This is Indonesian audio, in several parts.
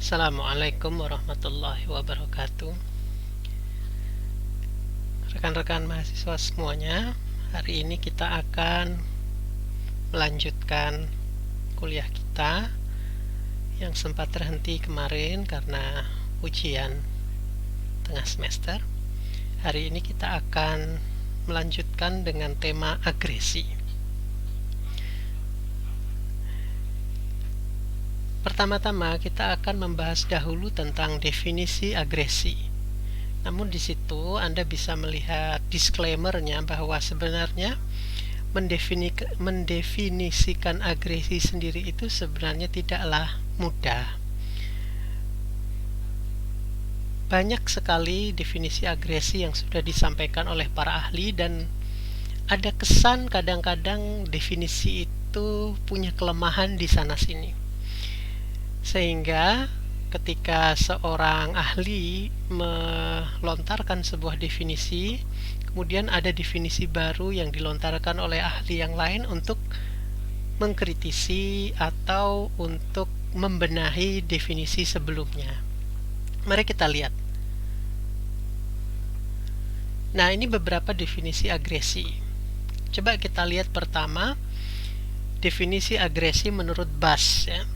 Assalamualaikum warahmatullahi wabarakatuh. Rekan-rekan mahasiswa semuanya, hari ini kita akan melanjutkan kuliah kita yang sempat terhenti kemarin karena ujian tengah semester. Hari ini kita akan melanjutkan dengan tema agresi. Pertama-tama kita akan membahas dahulu tentang definisi agresi. Namun di situ Anda bisa melihat disclaimer-nya bahwa sebenarnya mendefinisikan agresi sendiri itu sebenarnya tidaklah mudah. Banyak sekali definisi agresi yang sudah disampaikan oleh para ahli dan ada kesan kadang-kadang definisi itu punya kelemahan di sana-sini. Sehingga ketika seorang ahli melontarkan sebuah definisi, kemudian ada definisi baru yang dilontarkan oleh ahli yang lain untuk mengkritisi atau untuk membenahi definisi sebelumnya. Mari kita lihat. Nah, ini beberapa definisi agresi. Coba kita lihat pertama, definisi agresi menurut Bass, ya.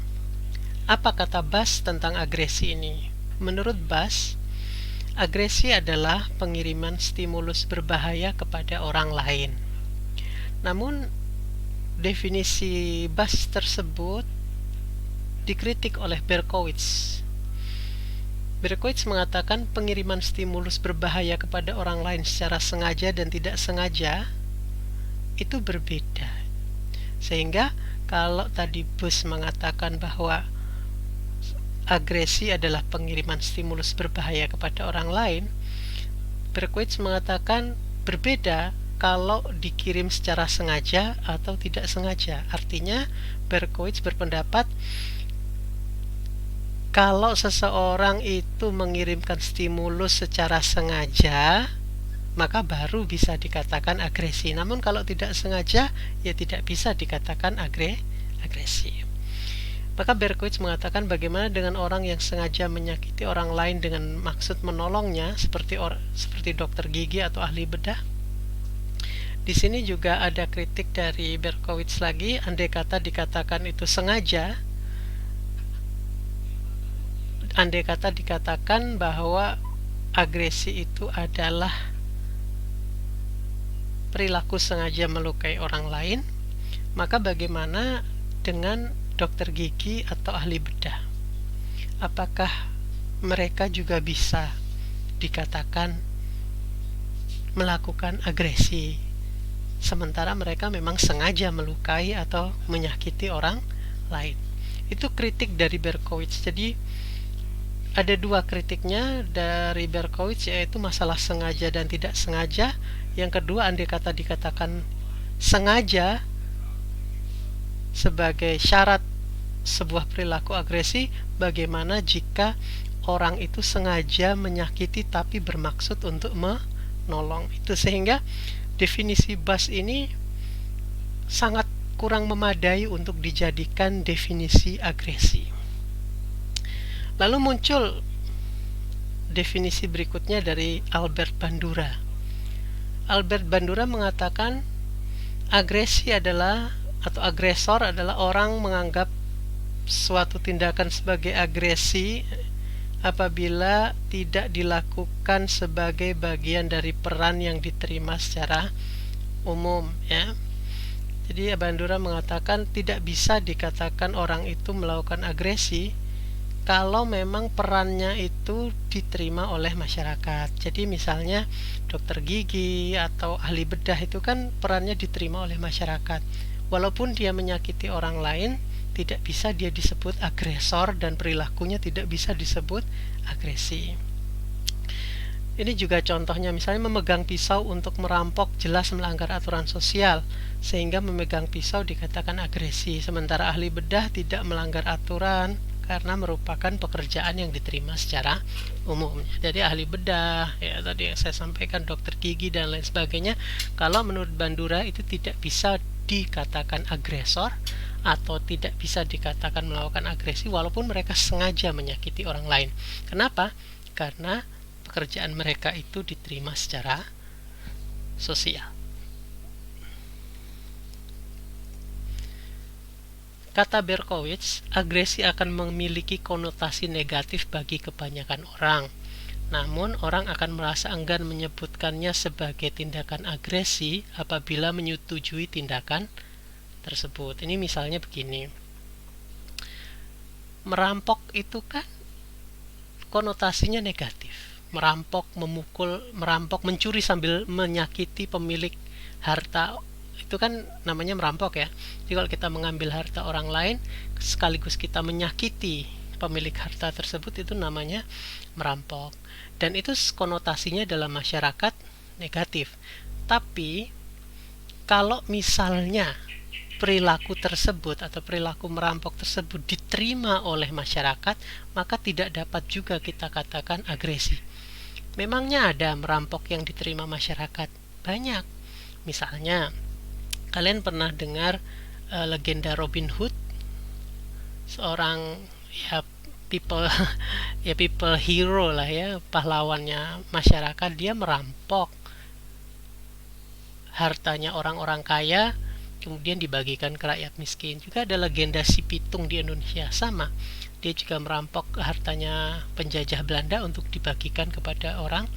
Apa kata Bass tentang agresi ini? Menurut Bass, agresi adalah pengiriman stimulus berbahaya kepada orang lain. Namun, definisi Bass tersebut dikritik oleh Berkowitz. Berkowitz mengatakan pengiriman stimulus berbahaya kepada orang lain secara sengaja dan tidak sengaja itu berbeda. Sehingga kalau tadi Bass mengatakan bahwa agresi adalah pengiriman stimulus berbahaya kepada orang lain, Berkowitz mengatakan berbeda kalau dikirim secara sengaja atau tidak sengaja. Artinya Berkowitz berpendapat kalau seseorang itu mengirimkan stimulus secara sengaja, maka baru bisa dikatakan agresi. Namun kalau tidak sengaja, ya tidak bisa dikatakan agresi. Maka Berkowitz mengatakan bagaimana dengan orang yang sengaja menyakiti orang lain dengan maksud menolongnya, seperti dokter gigi atau ahli bedah. Di sini juga ada kritik dari Berkowitz lagi, andai kata dikatakan itu sengaja, andai kata dikatakan bahwa agresi itu adalah perilaku sengaja melukai orang lain, maka bagaimana dengan dokter gigi atau ahli bedah? Apakah mereka juga bisa dikatakan melakukan agresi sementara mereka memang sengaja melukai atau menyakiti orang lain? Itu kritik dari Berkowitz. Jadi ada dua kritiknya dari Berkowitz, yaitu masalah sengaja dan tidak sengaja. Yang kedua, andai kata dikatakan sengaja sebagai syarat sebuah perilaku agresi, bagaimana jika orang itu sengaja menyakiti tapi bermaksud untuk menolong? Itu sehingga definisi Bass ini sangat kurang memadai untuk dijadikan definisi agresi. Lalu muncul definisi berikutnya dari Albert Bandura. Albert Bandura mengatakan agresi adalah atau agresor adalah orang menganggap suatu tindakan sebagai agresi apabila tidak dilakukan sebagai bagian dari peran yang diterima secara umum, ya. Jadi Bandura mengatakan tidak bisa dikatakan orang itu melakukan agresi kalau memang perannya itu diterima oleh masyarakat. Jadi misalnya dokter gigi atau ahli bedah itu kan perannya diterima oleh masyarakat. Walaupun dia menyakiti orang lain, tidak bisa dia disebut agresor dan perilakunya tidak bisa disebut agresi. Ini juga contohnya, misalnya memegang pisau untuk merampok jelas melanggar aturan sosial, sehingga memegang pisau dikatakan agresi, sementara ahli bedah tidak melanggar aturan karena merupakan pekerjaan yang diterima secara umum. Jadi ahli bedah, ya tadi yang saya sampaikan, dokter gigi dan lain sebagainya, kalau menurut Bandura itu tidak bisa dikatakan agresor atau tidak bisa dikatakan melakukan agresi walaupun mereka sengaja menyakiti orang lain. Kenapa? Karena pekerjaan mereka itu diterima secara sosial. Kata Berkowitz, agresi akan memiliki konotasi negatif bagi kebanyakan orang. Namun, orang akan merasa enggan menyebutkannya sebagai tindakan agresi apabila menyetujui tindakan tersebut. Ini misalnya begini. Merampok itu kan konotasinya negatif. Merampok, memukul, merampok, mencuri sambil menyakiti pemilik harta, itu kan namanya merampok ya. Jadi kalau kita mengambil harta orang lain sekaligus kita menyakiti pemilik harta tersebut, itu namanya merampok. Dan itu konotasinya dalam masyarakat negatif. Tapi kalau misalnya perilaku tersebut atau perilaku merampok tersebut diterima oleh masyarakat, maka tidak dapat juga kita katakan agresi. Memangnya ada merampok yang diterima masyarakat? Banyak. Misalnya, kalian pernah dengar legenda Robin Hood? Seorang people hero lah ya, pahlawannya masyarakat. Dia merampok hartanya orang-orang kaya, kemudian dibagikan ke rakyat miskin. Juga ada legenda si Pitung di Indonesia, sama. Dia juga merampok hartanya penjajah Belanda untuk dibagikan kepada orang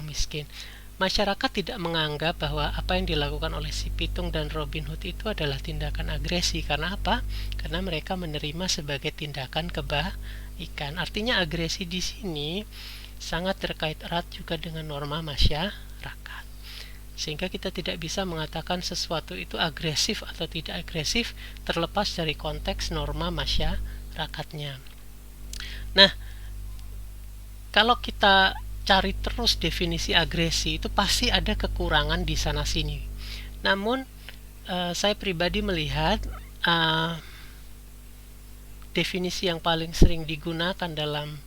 miskin. Masyarakat tidak menganggap bahwa apa yang dilakukan oleh si Pitung dan Robin Hood itu adalah tindakan agresi. Karena apa? Karena mereka menerima sebagai tindakan kebaikan. Artinya agresi di sini sangat terkait erat juga dengan norma masyarakat. Sehingga kita tidak bisa mengatakan sesuatu itu agresif atau tidak agresif terlepas dari konteks norma masyarakatnya. Nah, kalau kita cari terus definisi agresi, itu pasti ada kekurangan di sana sini. Namun saya pribadi melihat definisi yang paling sering digunakan dalam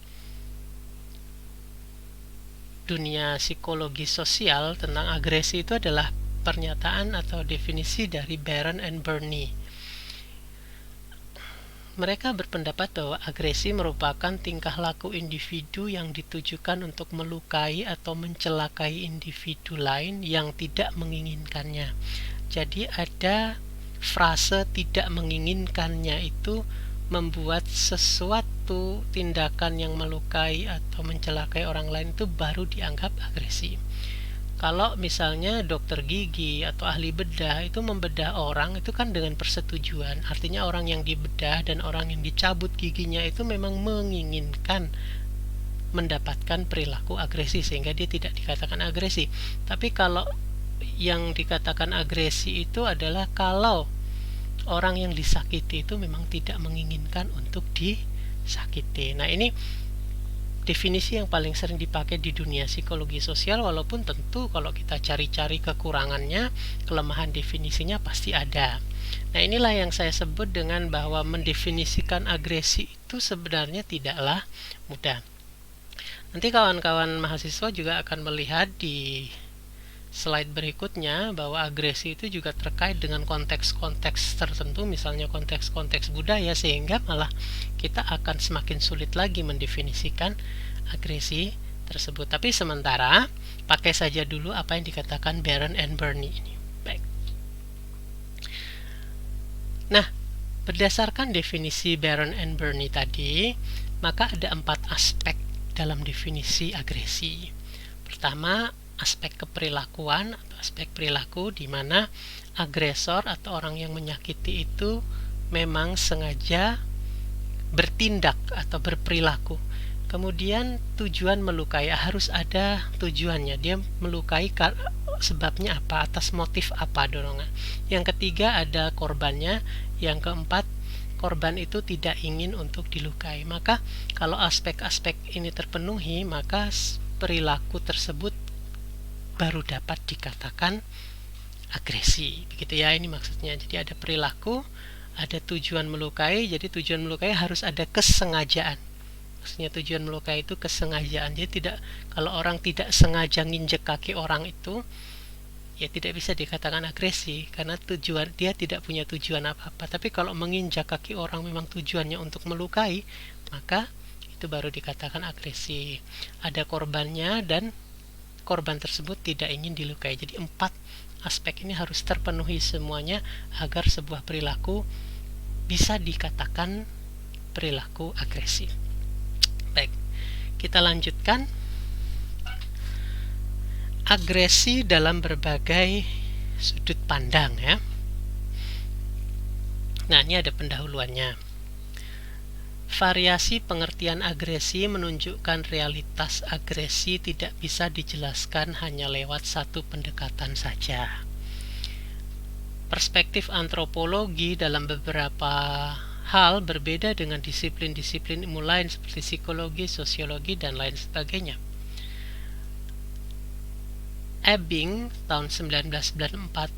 dunia psikologi sosial tentang agresi itu adalah pernyataan atau definisi dari Baron and Burney. Mereka berpendapat bahwa agresi merupakan tingkah laku individu yang ditujukan untuk melukai atau mencelakai individu lain yang tidak menginginkannya. Jadi ada frase tidak menginginkannya itu membuat sesuatu tindakan yang melukai atau mencelakai orang lain itu baru dianggap agresi. Kalau misalnya dokter gigi atau ahli bedah itu membedah orang, itu kan dengan persetujuan. Artinya orang yang dibedah dan orang yang dicabut giginya itu memang menginginkan mendapatkan perilaku agresi, sehingga dia tidak dikatakan agresi. Tapi kalau yang dikatakan agresi itu adalah kalau orang yang disakiti itu memang tidak menginginkan untuk disakiti. Nah, ini definisi yang paling sering dipakai di dunia psikologi sosial, walaupun tentu kalau kita cari-cari kekurangannya, kelemahan definisinya pasti ada. Nah, inilah yang saya sebut dengan bahwa mendefinisikan agresi itu sebenarnya tidaklah mudah. Nanti kawan-kawan mahasiswa juga akan melihat di slide berikutnya bahwa agresi itu juga terkait dengan konteks-konteks tertentu, misalnya konteks-konteks budaya, sehingga malah kita akan semakin sulit lagi mendefinisikan agresi tersebut. Tapi sementara pakai saja dulu apa yang dikatakan Baron and Burney ini. Baik. Nah, berdasarkan definisi Baron and Burney tadi, maka ada 4 aspek dalam definisi agresi. Pertama, aspek keperilakuan atau aspek perilaku, di mana agresor atau orang yang menyakiti itu memang sengaja bertindak atau berperilaku. Kemudian tujuan melukai, harus ada tujuannya. Dia melukai sebabnya apa, atas motif apa dorongan. Yang ketiga ada korbannya. Yang keempat, korban itu tidak ingin untuk dilukai. Maka kalau aspek-aspek ini terpenuhi, maka perilaku tersebut baru dapat dikatakan agresi. Begitu ya, ini maksudnya. Jadi ada perilaku, ada tujuan melukai. Jadi tujuan melukai harus ada kesengajaan. Maksudnya tujuan melukai itu kesengajaan. Jadi tidak, kalau orang tidak sengaja nginjek kaki orang ya tidak bisa dikatakan agresi karena dia tidak punya tujuan apa-apa. Tapi kalau menginjak kaki orang memang tujuannya untuk melukai, maka itu baru dikatakan agresi. Ada korbannya dan korban tersebut tidak ingin dilukai. Jadi 4 aspek ini harus terpenuhi semuanya agar sebuah perilaku bisa dikatakan perilaku agresi. Baik, kita lanjutkan. Agresi dalam berbagai sudut pandang ya. Nah, ini ada pendahuluannya. Variasi pengertian agresi menunjukkan realitas agresi tidak bisa dijelaskan hanya lewat satu pendekatan saja. Perspektif antropologi dalam beberapa hal berbeda dengan disiplin-disiplin ilmu lain seperti psikologi, sosiologi, dan lain sebagainya. Ebbing tahun 1994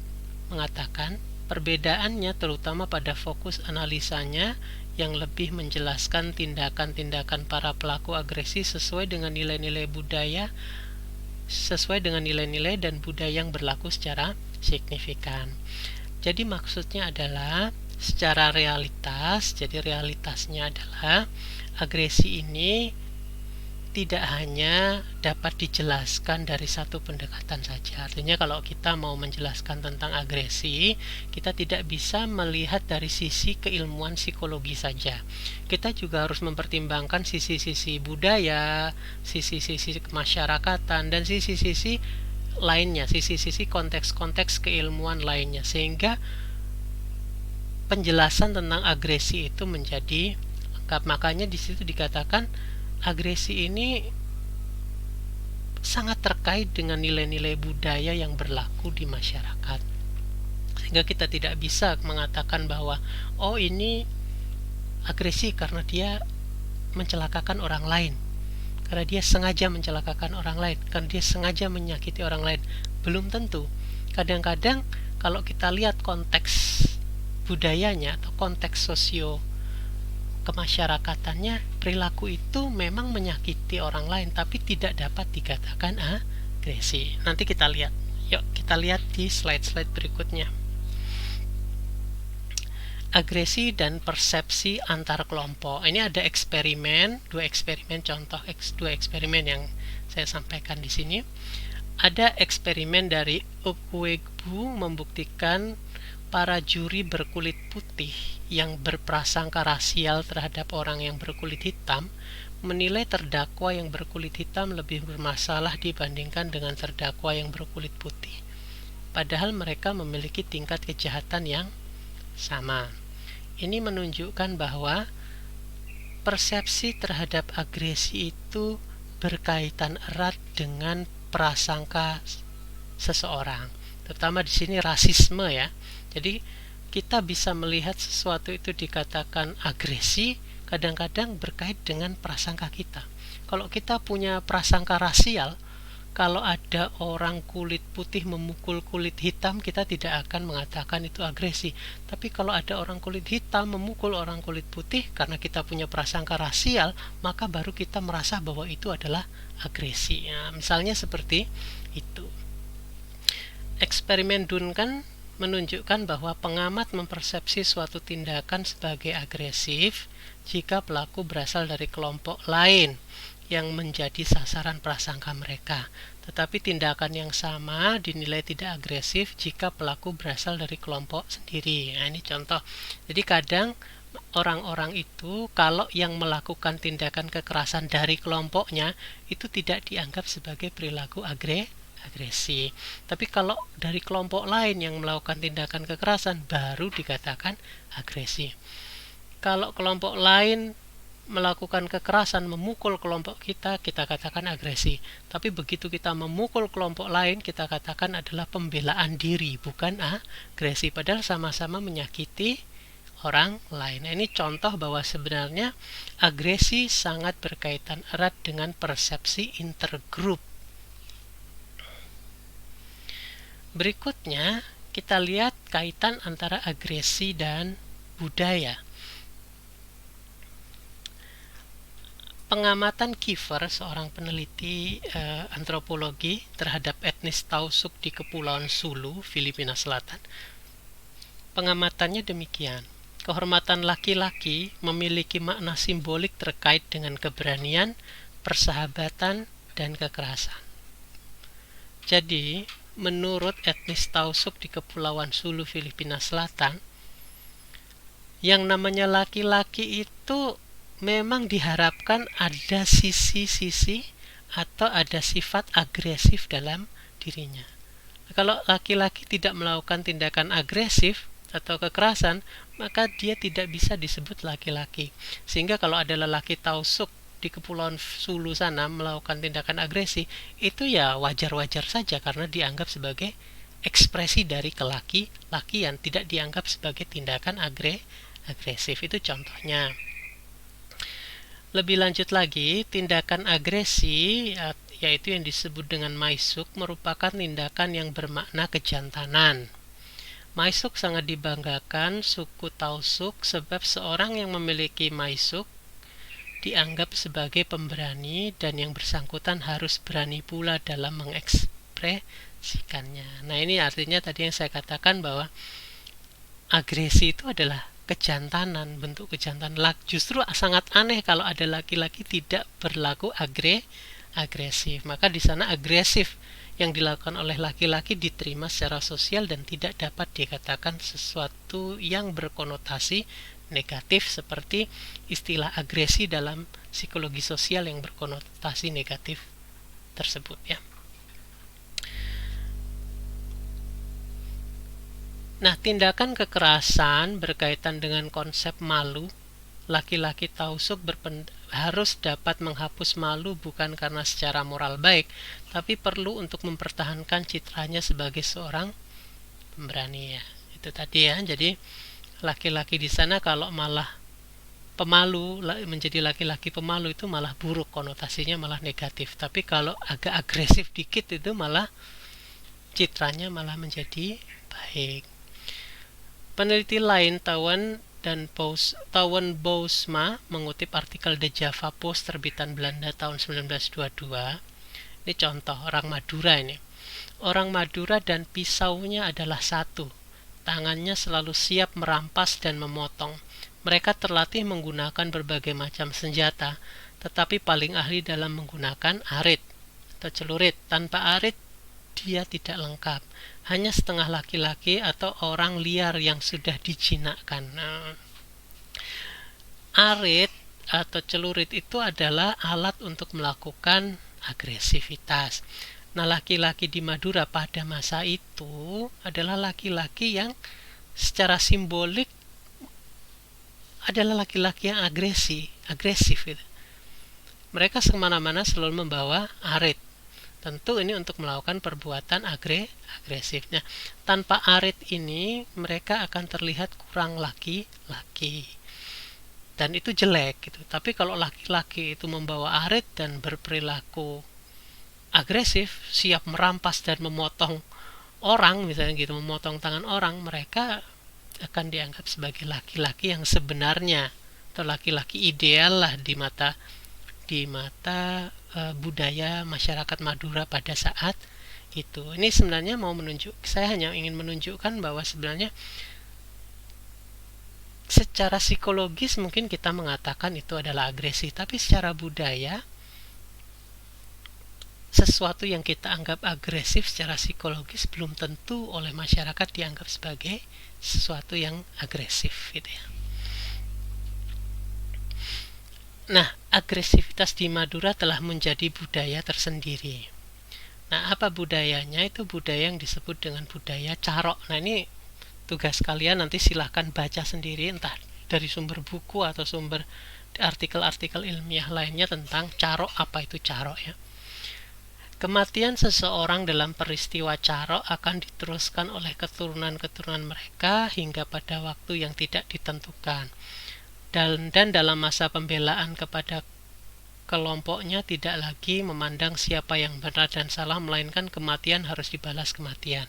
mengatakan perbedaannya terutama pada fokus analisanya yang lebih menjelaskan tindakan-tindakan para pelaku agresi sesuai dengan nilai-nilai dan budaya yang berlaku secara signifikan. Jadi maksudnya adalah secara realitas, jadi realitasnya adalah agresi ini tidak hanya dapat dijelaskan dari satu pendekatan saja. Artinya kalau kita mau menjelaskan tentang agresi, kita tidak bisa melihat dari sisi keilmuan psikologi saja. Kita juga harus mempertimbangkan sisi-sisi budaya, sisi-sisi kemasyarakatan, dan sisi-sisi lainnya, sisi-sisi konteks-konteks keilmuan lainnya, sehingga penjelasan tentang agresi itu menjadi lengkap. Makanya di situ dikatakan agresi ini sangat terkait dengan nilai-nilai budaya yang berlaku di masyarakat, sehingga kita tidak bisa mengatakan bahwa oh ini agresi karena dia mencelakakan orang lain, karena dia sengaja mencelakakan orang lain, karena dia sengaja menyakiti orang lain. Belum tentu. Kadang-kadang kalau kita lihat konteks budayanya atau konteks sosio kemasyarakatannya, perilaku itu memang menyakiti orang lain tapi tidak dapat dikatakan agresi. Nanti kita lihat. Yuk kita lihat di slide-slide berikutnya. Agresi dan persepsi antar kelompok. Ini ada eksperimen, dua eksperimen yang saya sampaikan di sini. Ada eksperimen dari Okwegbu membuktikan para juri berkulit putih yang berprasangka rasial terhadap orang yang berkulit hitam menilai terdakwa yang berkulit hitam lebih bermasalah dibandingkan dengan terdakwa yang berkulit putih, padahal mereka memiliki tingkat kejahatan yang sama. Ini menunjukkan bahwa persepsi terhadap agresi itu berkaitan erat dengan prasangka seseorang, terutama di sini rasisme ya. Jadi kita bisa melihat sesuatu itu dikatakan agresi kadang-kadang berkait dengan prasangka kita. Kalau kita punya prasangka rasial, kalau ada orang kulit putih memukul kulit hitam, kita tidak akan mengatakan itu agresi. Tapi kalau ada orang kulit hitam memukul orang kulit putih, karena kita punya prasangka rasial, maka baru kita merasa bahwa itu adalah agresi. Ya, misalnya seperti itu. Eksperimen Duncan menunjukkan bahwa pengamat mempersepsi suatu tindakan sebagai agresif jika pelaku berasal dari kelompok lain yang menjadi sasaran prasangka mereka. Tetapi tindakan yang sama dinilai tidak agresif jika pelaku berasal dari kelompok sendiri. Nah, ini contoh. Jadi kadang orang-orang itu kalau yang melakukan tindakan kekerasan dari kelompoknya itu tidak dianggap sebagai perilaku agresi. Tapi kalau dari kelompok lain yang melakukan tindakan kekerasan baru dikatakan agresi. Kalau kelompok lain melakukan kekerasan memukul kelompok kita katakan agresi. Tapi begitu kita memukul kelompok lain, kita katakan adalah pembelaan diri, bukan agresi, padahal sama-sama menyakiti orang lain. Ini contoh bahwa sebenarnya agresi sangat berkaitan erat dengan persepsi intergroup. Berikutnya kita lihat kaitan antara agresi dan budaya. Pengamatan Kiefer, seorang peneliti antropologi terhadap etnis Tausug di Kepulauan Sulu, Filipina Selatan. Pengamatannya demikian. Kehormatan laki-laki memiliki makna simbolik terkait dengan keberanian, persahabatan, dan kekerasan. Jadi, menurut etnis Tausug di Kepulauan Sulu, Filipina Selatan, yang namanya laki-laki itu memang diharapkan ada sisi-sisi atau ada sifat agresif dalam dirinya. Kalau laki-laki tidak melakukan tindakan agresif atau kekerasan, maka dia tidak bisa disebut laki-laki. Sehingga kalau ada lelaki Tausug di Kepulauan Sulu sana melakukan tindakan agresi, itu ya wajar-wajar saja karena dianggap sebagai ekspresi dari kelaki-lakian, tidak dianggap sebagai tindakan agresif. Itu contohnya. Lebih lanjut lagi, tindakan agresi yaitu yang disebut dengan maisuk merupakan tindakan yang bermakna kejantanan. Maisuk sangat dibanggakan suku Tausug sebab seorang yang memiliki maisuk dianggap sebagai pemberani dan yang bersangkutan harus berani pula dalam mengekspresikannya. Nah, ini artinya tadi yang saya katakan bahwa agresi itu adalah kejantanan, bentuk kejantanan. Justru sangat aneh kalau ada laki-laki tidak berlaku agresif. Maka di sana agresif yang dilakukan oleh laki-laki diterima secara sosial dan tidak dapat dikatakan sesuatu yang berkonotasi negatif seperti istilah agresi dalam psikologi sosial yang berkonotasi negatif tersebut ya. Nah, tindakan kekerasan berkaitan dengan konsep malu. Laki-laki Tausug harus dapat menghapus malu bukan karena secara moral baik, tapi perlu untuk mempertahankan citranya sebagai seorang pemberani ya. Itu tadi ya. Jadi laki-laki di sana kalau malah pemalu, menjadi laki-laki pemalu itu malah buruk, konotasinya malah negatif. Tapi kalau agak agresif dikit itu malah citranya malah menjadi baik. Peneliti lain Tauwen Bousma mengutip artikel The Java Post terbitan Belanda tahun 1922. Ini contoh orang Madura ini. Orang Madura dan pisaunya adalah satu. Tangannya selalu siap merampas dan memotong. Mereka terlatih menggunakan berbagai macam senjata, tetapi paling ahli dalam menggunakan arit atau celurit. Tanpa arit dia tidak lengkap. Hanya setengah laki-laki atau orang liar yang sudah dijinakkan. Nah, arit atau celurit itu adalah alat untuk melakukan agresivitas. Nah, laki-laki di Madura pada masa itu adalah laki-laki yang secara simbolik adalah laki-laki yang agresif gitu. Mereka kemana-mana selalu membawa arit. Tentu ini untuk melakukan perbuatan agresifnya. Tanpa arit ini mereka akan terlihat kurang laki-laki. Dan itu jelek gitu. Tapi kalau laki-laki itu membawa arit dan berperilaku agresif, siap merampas dan memotong orang misalnya gitu, memotong tangan orang, mereka akan dianggap sebagai laki-laki yang sebenarnya atau laki-laki ideal lah di mata budaya masyarakat Madura pada saat itu. Ini sebenarnya saya hanya ingin menunjukkan bahwa sebenarnya secara psikologis mungkin kita mengatakan itu adalah agresi, tapi secara budaya sesuatu yang kita anggap agresif secara psikologis belum tentu oleh masyarakat dianggap sebagai sesuatu yang agresif gitu ya. Nah, agresivitas di Madura telah menjadi budaya tersendiri. Nah, apa budayanya? Itu budaya yang disebut dengan budaya carok. Nah, ini tugas kalian nanti silahkan baca sendiri, entah dari sumber buku atau sumber artikel-artikel ilmiah lainnya tentang carok. Apa itu carok ya? Kematian seseorang dalam peristiwa carok akan diteruskan oleh keturunan-keturunan mereka hingga pada waktu yang tidak ditentukan. Dan dalam masa pembelaan kepada kelompoknya tidak lagi memandang siapa yang benar dan salah, melainkan kematian harus dibalas kematian.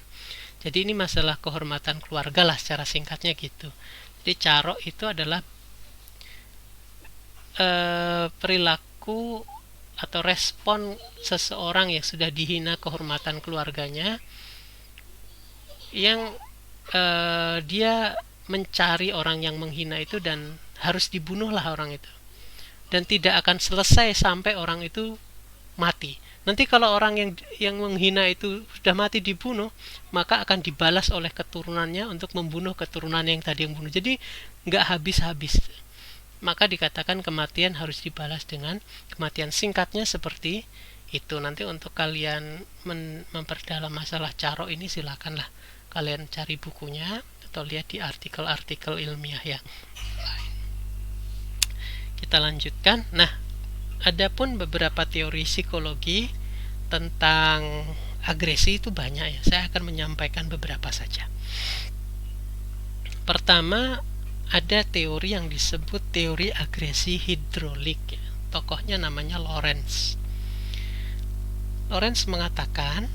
Jadi ini masalah kehormatan keluarga lah secara singkatnya gitu. Jadi carok itu adalah perilaku atau respon seseorang yang sudah dihina kehormatan keluarganya, yang dia mencari orang yang menghina itu dan harus dibunuhlah orang itu, dan tidak akan selesai sampai orang itu mati. Nanti kalau orang yang menghina itu sudah mati dibunuh, maka akan dibalas oleh keturunannya untuk membunuh keturunan yang tadi yang bunuh. Jadi nggak habis-habis. Maka dikatakan kematian harus dibalas dengan kematian. Singkatnya seperti itu. Nanti untuk kalian memperdalam masalah caro ini, silakanlah kalian cari bukunya atau lihat di artikel-artikel ilmiah yang lain. Kita lanjutkan. Nah, adapun beberapa teori psikologi tentang agresi itu banyak ya. Saya akan menyampaikan beberapa saja. Pertama, ada teori yang disebut teori agresi hidrolik ya. Tokohnya namanya Lorentz. Lorentz mengatakan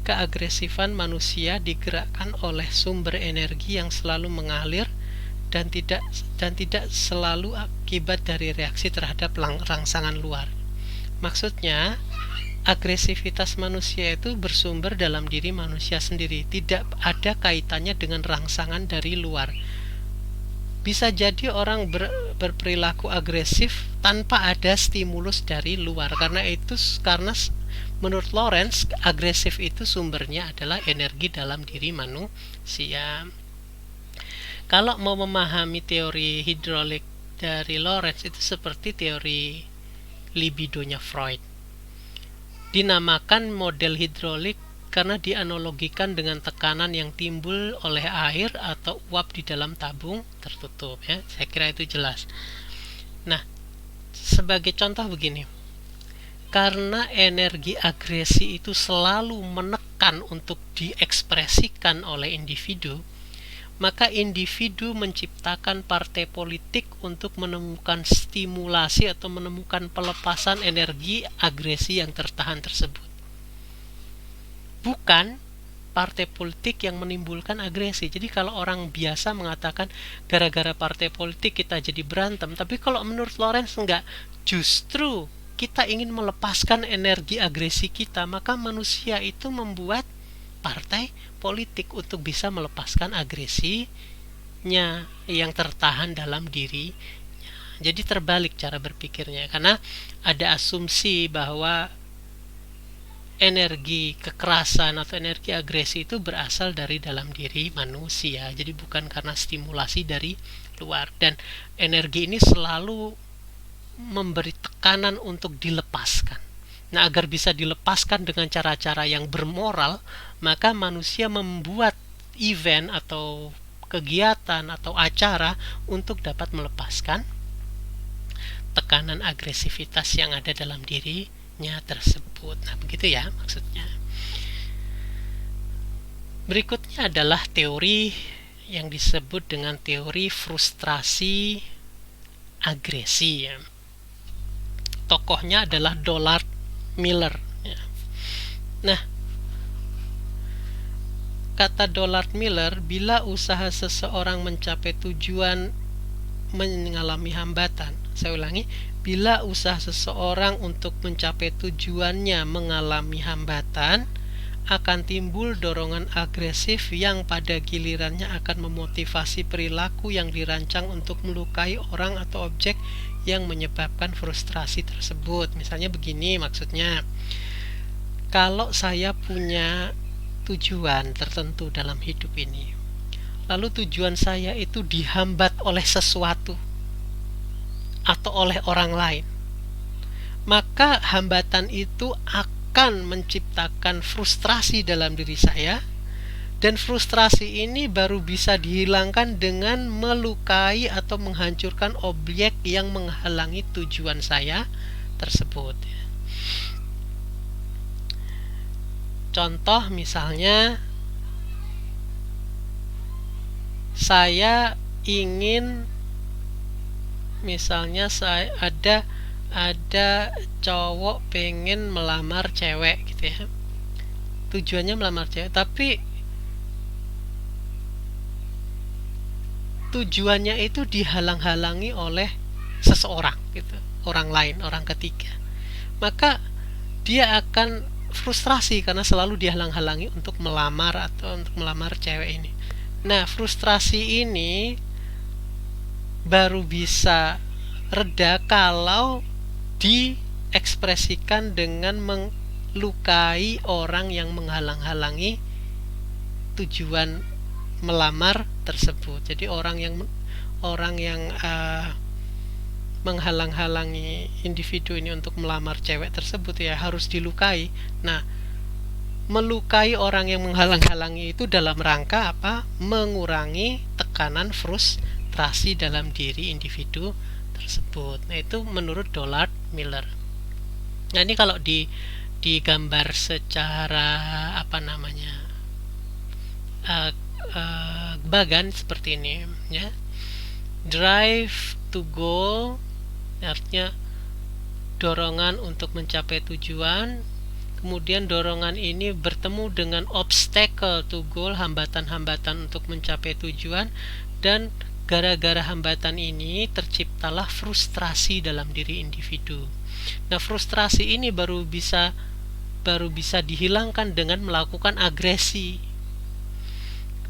keagresifan manusia digerakkan oleh sumber energi yang selalu mengalir dan tidak selalu akibat dari reaksi terhadap rangsangan luar. Maksudnya, agresivitas manusia itu bersumber dalam diri manusia sendiri, tidak ada kaitannya dengan rangsangan dari luar. Bisa jadi orang berperilaku agresif tanpa ada stimulus dari luar. Karena menurut Lorentz, agresif itu sumbernya adalah energi dalam diri manusia. Kalau mau memahami teori hidrolik dari Lorentz, itu seperti teori libidonya Freud. Dinamakan model hidrolik karena dianalogikan dengan tekanan yang timbul oleh air atau uap di dalam tabung tertutup ya. Saya kira itu jelas. Nah, sebagai contoh begini. Karena energi agresi itu selalu menekan untuk diekspresikan oleh individu, maka individu menciptakan partai politik untuk menemukan stimulasi atau menemukan pelepasan energi agresi yang tertahan tersebut. Bukan partai politik yang menimbulkan agresi. Jadi kalau orang biasa mengatakan gara-gara partai politik kita jadi berantem, tapi kalau menurut Lorentz enggak, justru kita ingin melepaskan energi agresi kita, maka manusia itu membuat partai politik untuk bisa melepaskan agresinya yang tertahan dalam dirinya. Jadi terbalik cara berpikirnya, karena ada asumsi bahwa energi kekerasan atau energi agresi itu berasal dari dalam diri manusia, jadi bukan karena stimulasi dari luar. Dan energi ini selalu memberi tekanan untuk dilepaskan. Nah, agar bisa dilepaskan dengan cara-cara yang bermoral, maka manusia membuat event atau kegiatan atau acara untuk dapat melepaskan tekanan agresivitas yang ada dalam dirinya tersebut. Nah, begitu ya maksudnya. Berikutnya adalah teori yang disebut dengan teori frustrasi agresi ya. Tokohnya adalah Dollard Miller ya. Nah, kata Dollard Miller, bila usaha seseorang mencapai tujuan mengalami hambatan. Saya ulangi, bila usaha seseorang untuk mencapai tujuannya mengalami hambatan, akan timbul dorongan agresif yang pada gilirannya akan memotivasi perilaku yang dirancang untuk melukai orang atau objek yang menyebabkan frustrasi tersebut. Misalnya begini maksudnya, kalau saya punya tujuan tertentu dalam hidup ini, lalu tujuan saya itu dihambat oleh sesuatu atau oleh orang lain, maka hambatan itu akan menciptakan frustrasi dalam diri saya. Dan frustrasi ini baru bisa dihilangkan dengan melukai atau menghancurkan objek yang menghalangi tujuan saya tersebut. Contoh misalnya, saya ingin, misalnya saya ada cowok pengen melamar cewek gitu ya. Tujuannya melamar cewek, tapi tujuannya itu dihalang-halangi oleh seseorang gitu, orang lain, orang ketiga, maka dia akan frustrasi karena selalu dihalang-halangi untuk melamar atau untuk melamar cewek ini. Nah, frustrasi ini baru bisa reda kalau diekspresikan dengan melukai orang yang menghalang-halangi tujuan melamar tersebut. Jadi orang yang menghalang-halangi individu ini untuk melamar cewek tersebut ya harus dilukai. Nah, melukai orang yang menghalang-halangi itu dalam rangka apa? Mengurangi tekanan frustrasi dalam diri individu tersebut. Nah, itu menurut Dollard Miller. Nah, ini kalau digambar secara apa namanya, bagan seperti ini ya. Drive to goal artinya dorongan untuk mencapai tujuan, kemudian dorongan ini bertemu dengan obstacle to goal, hambatan-hambatan untuk mencapai tujuan, dan gara-gara hambatan ini terciptalah frustrasi dalam diri individu. Nah, frustrasi ini baru bisa dihilangkan dengan melakukan agresi.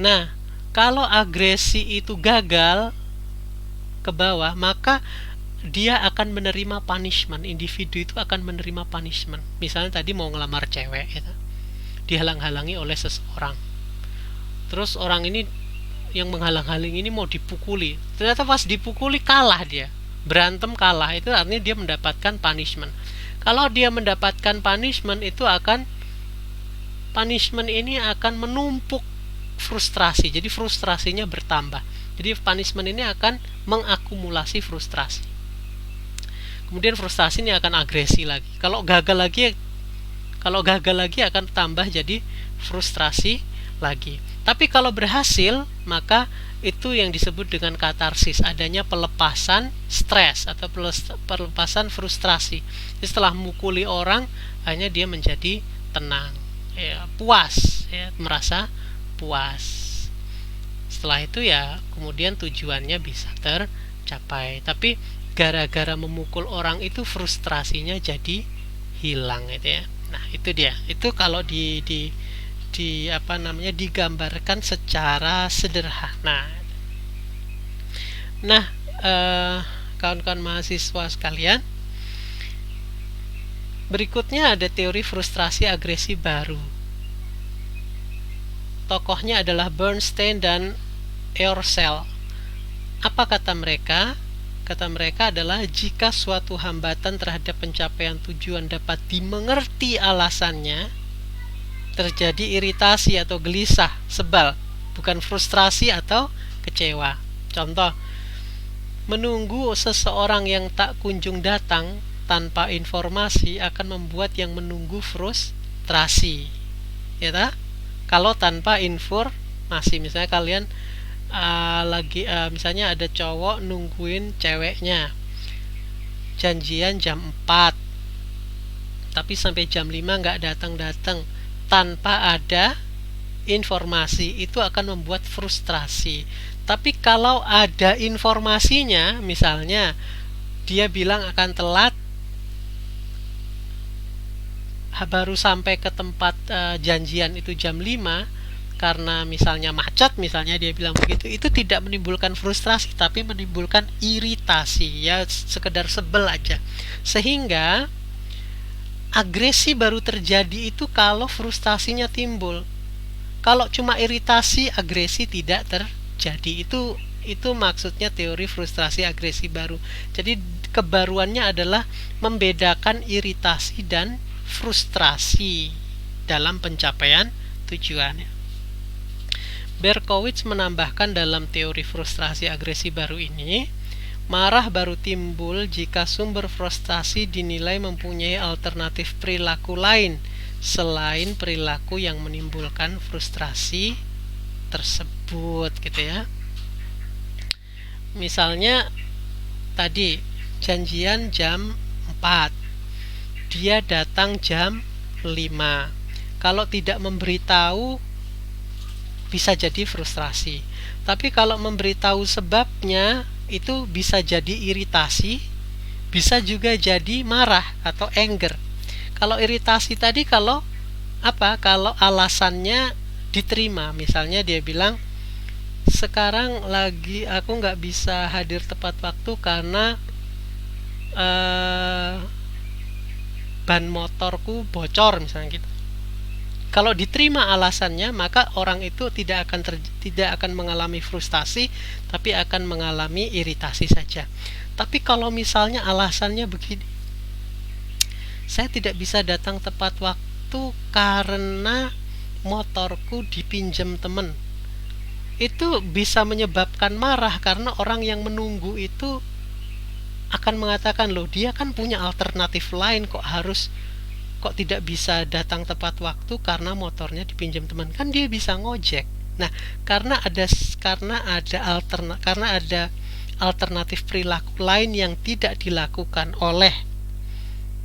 Nah, kalau agresi itu gagal ke bawah, maka dia akan menerima punishment. Individu itu akan menerima punishment. Misalnya tadi mau ngelamar cewek gitu, dihalang-halangi oleh seseorang, terus orang ini yang menghalang-halangi ini mau dipukuli, ternyata pas dipukuli kalah, dia berantem kalah, itu artinya dia mendapatkan punishment. Kalau dia mendapatkan punishment, punishment ini akan menumpuk frustrasi, jadi frustrasinya bertambah. Jadi punishment ini akan mengakumulasi frustrasi. Kemudian frustasi ini akan agresi lagi. Kalau gagal lagi akan tambah jadi frustrasi lagi. Tapi kalau berhasil, maka itu yang disebut dengan katarsis, adanya pelepasan stres atau pelepasan frustrasi. Jadi setelah mukuli orang, hanya dia menjadi tenang, ya, puas, ya, merasa puas. Setelah itu ya kemudian tujuannya bisa tercapai. Tapi gara-gara memukul orang itu frustrasinya jadi hilang gitu ya. Nah, itu dia. Itu kalau digambarkan secara sederhana. Nah, kawan-kawan mahasiswa sekalian, berikutnya ada teori frustrasi agresi baru. Tokohnya adalah Bernstein dan Eorsel. Apa kata mereka? Kata mereka adalah jika suatu hambatan terhadap pencapaian tujuan dapat dimengerti alasannya, terjadi iritasi atau gelisah, sebal, bukan frustrasi atau kecewa. Contoh, menunggu seseorang yang tak kunjung datang tanpa informasi akan membuat yang menunggu frustrasi. Ya tak? Kalau tanpa informasi, misalnya kalian misalnya ada cowok nungguin ceweknya, janjian jam 4 tapi sampai jam 5 nggak datang-datang tanpa ada informasi, itu akan membuat frustrasi. Tapi kalau ada informasinya, misalnya dia bilang akan telat, baru sampai ke tempat janjian itu jam 5 karena misalnya macet, misalnya dia bilang begitu, itu tidak menimbulkan frustrasi tapi menimbulkan iritasi, ya sekedar sebel aja. Sehingga agresi baru terjadi itu kalau frustasinya timbul. Kalau cuma iritasi, agresi tidak terjadi. Itu maksudnya teori frustrasi agresi baru. Jadi kebaruannya adalah membedakan iritasi dan frustrasi dalam pencapaian tujuannya. Berkowitz menambahkan dalam teori frustrasi agresi baru ini, marah baru timbul jika sumber frustrasi dinilai mempunyai alternatif perilaku lain selain perilaku yang menimbulkan frustrasi tersebut, gitu ya. Misalnya tadi janjian jam 4, dia datang jam 5. Kalau tidak memberitahu bisa jadi frustrasi. Tapi kalau memberitahu sebabnya, itu bisa jadi iritasi, bisa juga jadi marah atau anger. Kalau iritasi tadi, kalau alasannya diterima, misalnya dia bilang, sekarang lagi aku nggak bisa hadir tepat waktu karena ban motorku bocor misalnya gitu. Kalau diterima alasannya, maka orang itu tidak akan mengalami frustasi, tapi akan mengalami iritasi saja. Tapi kalau misalnya alasannya begini, saya tidak bisa datang tepat waktu karena motorku dipinjam teman, itu bisa menyebabkan marah, karena orang yang menunggu itu akan mengatakan, loh, dia kan punya alternatif lain, kok tidak bisa datang tepat waktu karena motornya dipinjam teman, kan dia bisa ngojek. Nah, karena ada alternatif perilaku lain yang tidak dilakukan oleh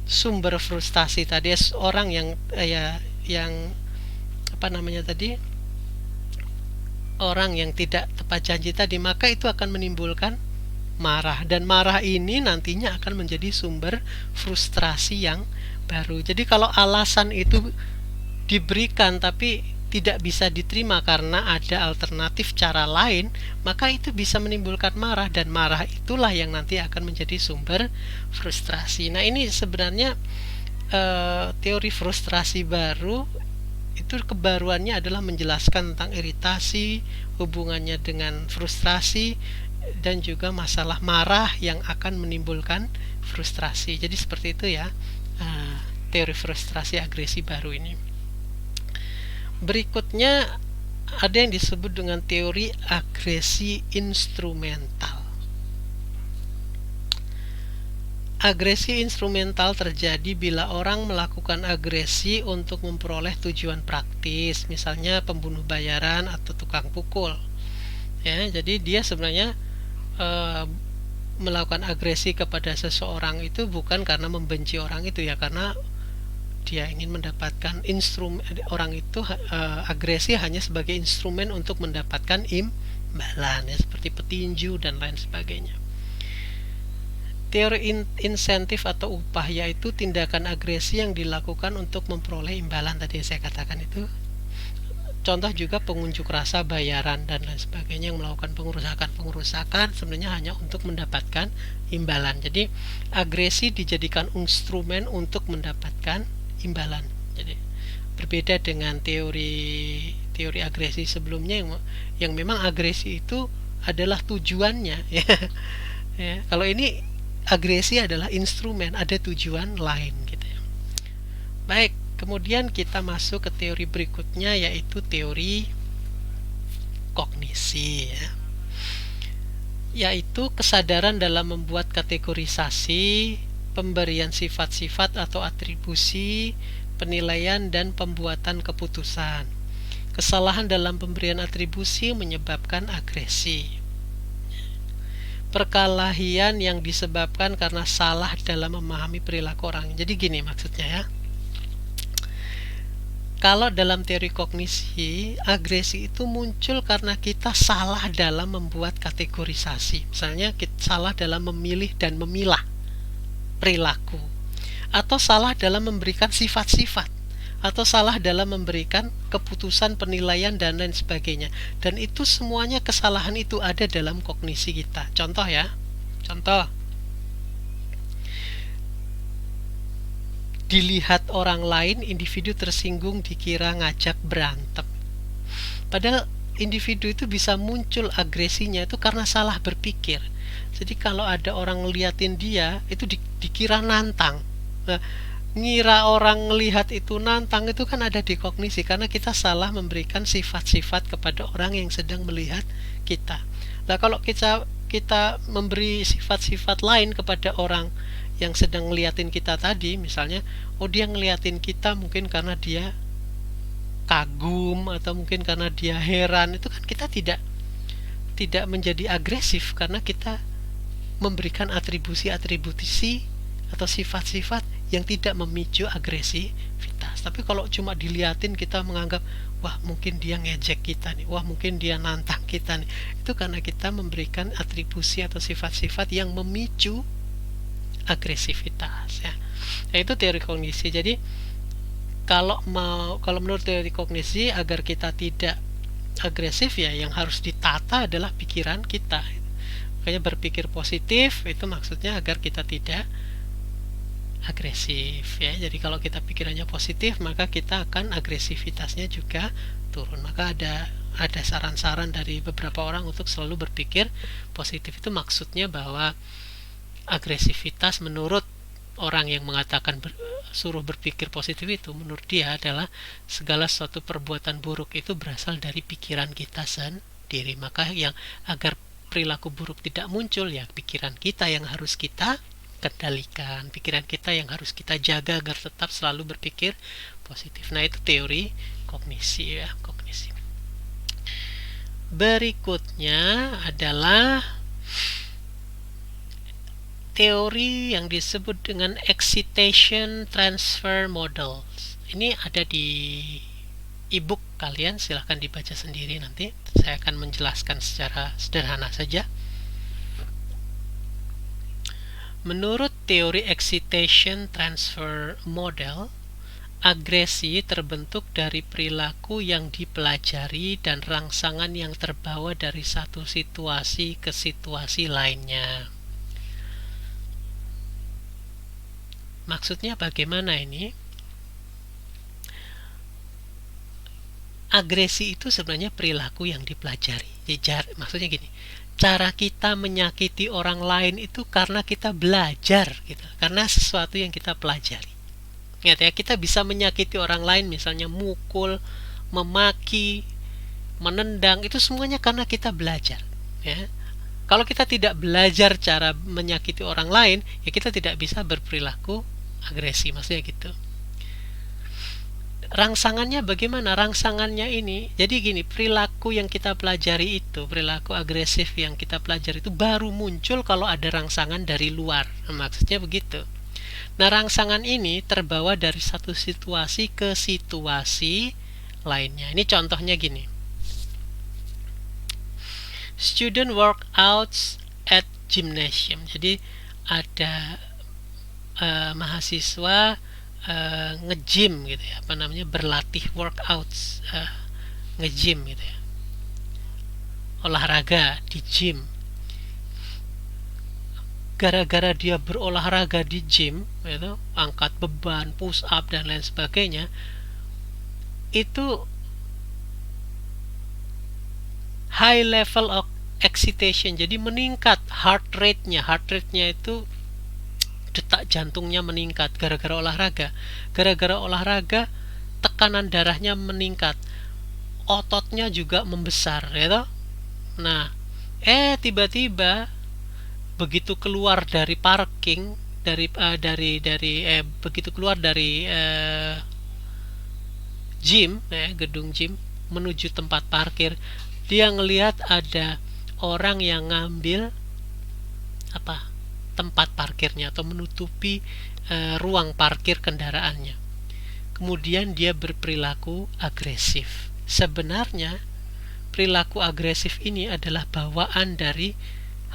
sumber frustasi tadi, orang orang yang tidak tepat janji tadi, maka itu akan menimbulkan marah, dan marah ini nantinya akan menjadi sumber frustrasi yang baru. Jadi kalau alasan itu diberikan tapi tidak bisa diterima karena ada alternatif cara lain, maka itu bisa menimbulkan marah, dan marah itulah yang nanti akan menjadi sumber frustrasi. Nah, ini sebenarnya teori frustrasi baru itu kebaruannya adalah menjelaskan tentang iritasi, hubungannya dengan frustrasi, dan juga masalah marah yang akan menimbulkan frustrasi. Jadi seperti itu ya, teori frustrasi agresi baru ini. Berikutnya ada yang disebut dengan teori agresi instrumental. Agresi instrumental terjadi bila orang melakukan agresi untuk memperoleh tujuan praktis, misalnya pembunuh bayaran atau tukang pukul. Ya, jadi dia sebenarnya melakukan agresi kepada seseorang itu bukan karena membenci orang itu ya, karena dia ingin mendapatkan instrumen. Orang itu agresi hanya sebagai instrumen untuk mendapatkan imbalan ya, seperti petinju dan lain sebagainya. Teori insentif atau upah, yaitu tindakan agresi yang dilakukan untuk memperoleh imbalan tadi yang saya katakan itu. Contoh juga pengunjuk rasa bayaran dan lain sebagainya yang melakukan pengerusakan sebenarnya hanya untuk mendapatkan imbalan. Jadi agresi dijadikan instrumen untuk mendapatkan imbalan. Jadi berbeda dengan teori agresi sebelumnya yang memang agresi itu adalah tujuannya ya. Ya, kalau ini agresi adalah instrumen, ada tujuan lain gitu ya. Baik, kemudian kita masuk ke teori berikutnya, yaitu teori kognisi ya. Yaitu kesadaran dalam membuat kategorisasi, pemberian sifat-sifat atau atribusi, penilaian dan pembuatan keputusan. Kesalahan dalam pemberian atribusi menyebabkan agresi. Perkelahian yang disebabkan karena salah dalam memahami perilaku orang. Jadi gini maksudnya ya. Kalau dalam teori kognisi, agresi itu muncul karena kita salah dalam membuat kategorisasi. Misalnya kita salah dalam memilih dan memilah perilaku, atau salah dalam memberikan sifat-sifat, atau salah dalam memberikan keputusan, penilaian dan lain sebagainya. Dan itu semuanya, kesalahan itu ada dalam kognisi kita. Contoh ya, dilihat orang lain, individu tersinggung dikira ngajak berantem. Padahal individu itu bisa muncul agresinya itu karena salah berpikir. Jadi kalau ada orang ngeliatin dia, itu dikira nantang. Nah, ngira orang ngelihat itu nantang itu kan ada di kognisi, karena kita salah memberikan sifat-sifat kepada orang yang sedang melihat kita. Nah, kalau kita memberi sifat-sifat lain kepada orang yang sedang ngeliatin kita tadi, misalnya, oh dia ngeliatin kita mungkin karena dia kagum atau mungkin karena dia heran, itu kan kita tidak menjadi agresif karena kita memberikan atribusi atau sifat-sifat yang tidak memicu agresivitas. Tapi kalau cuma diliatin kita menganggap, wah mungkin dia ngejek kita nih, wah mungkin dia nantang kita nih, itu karena kita memberikan atribusi atau sifat-sifat yang memicu agresivitas ya. Nah, itu teori kognisi. Jadi kalau menurut teori kognisi, agar kita tidak agresif ya, yang harus ditata adalah pikiran kita. Makanya berpikir positif itu maksudnya agar kita tidak agresif ya. Jadi kalau kita pikirannya positif, maka kita akan agresivitasnya juga turun. Maka ada saran-saran dari beberapa orang untuk selalu berpikir positif. Itu maksudnya bahwa agresivitas menurut orang yang mengatakan suruh berpikir positif itu, menurut dia adalah segala suatu perbuatan buruk itu berasal dari pikiran kita sendiri. Maka yang agar perilaku buruk tidak muncul ya, pikiran kita yang harus kita kendalikan, pikiran kita yang harus kita jaga agar tetap selalu berpikir positif. Nah, itu teori kognisi ya, kognisi. Berikutnya adalah teori yang disebut dengan excitation transfer models. Ini ada di e-book kalian, silahkan dibaca sendiri nanti. Saya akan menjelaskan secara sederhana saja. Menurut teori excitation transfer model, agresi terbentuk dari perilaku yang dipelajari dan rangsangan yang terbawa dari satu situasi ke situasi lainnya. Maksudnya bagaimana ini? Agresi itu sebenarnya perilaku yang dipelajari. Maksudnya gini, cara kita menyakiti orang lain itu karena kita belajar gitu, karena sesuatu yang kita pelajari. Ingat ya, kita bisa menyakiti orang lain, misalnya mukul, memaki, menendang, itu semuanya karena kita belajar ya. Kalau kita tidak belajar cara menyakiti orang lain, ya kita tidak bisa berperilaku agresi, maksudnya gitu. Rangsangannya bagaimana? Rangsangannya ini, jadi gini, perilaku yang kita pelajari itu, perilaku agresif yang kita pelajari itu baru muncul kalau ada rangsangan dari luar. Maksudnya begitu. Nah, rangsangan ini terbawa dari satu situasi ke situasi lainnya. Ini contohnya gini. Student workouts at gymnasium. Jadi ada mahasiswa nge-gym gitu ya, berlatih workouts, nge-gym gitu ya, olahraga di gym. Gara-gara dia berolahraga di gym gitu, angkat beban, push up dan lain sebagainya, itu high level of excitation, jadi meningkat heart rate-nya itu detak jantungnya meningkat gara-gara olahraga. Gara-gara olahraga tekanan darahnya meningkat, ototnya juga membesar ya toh. Nah, tiba-tiba begitu keluar dari parking, begitu keluar dari gym gedung gym menuju tempat parkir, dia ngelihat ada orang yang ngambil tempat parkirnya atau menutupi ruang parkir kendaraannya. Kemudian dia berperilaku agresif. Sebenarnya perilaku agresif ini adalah bawaan dari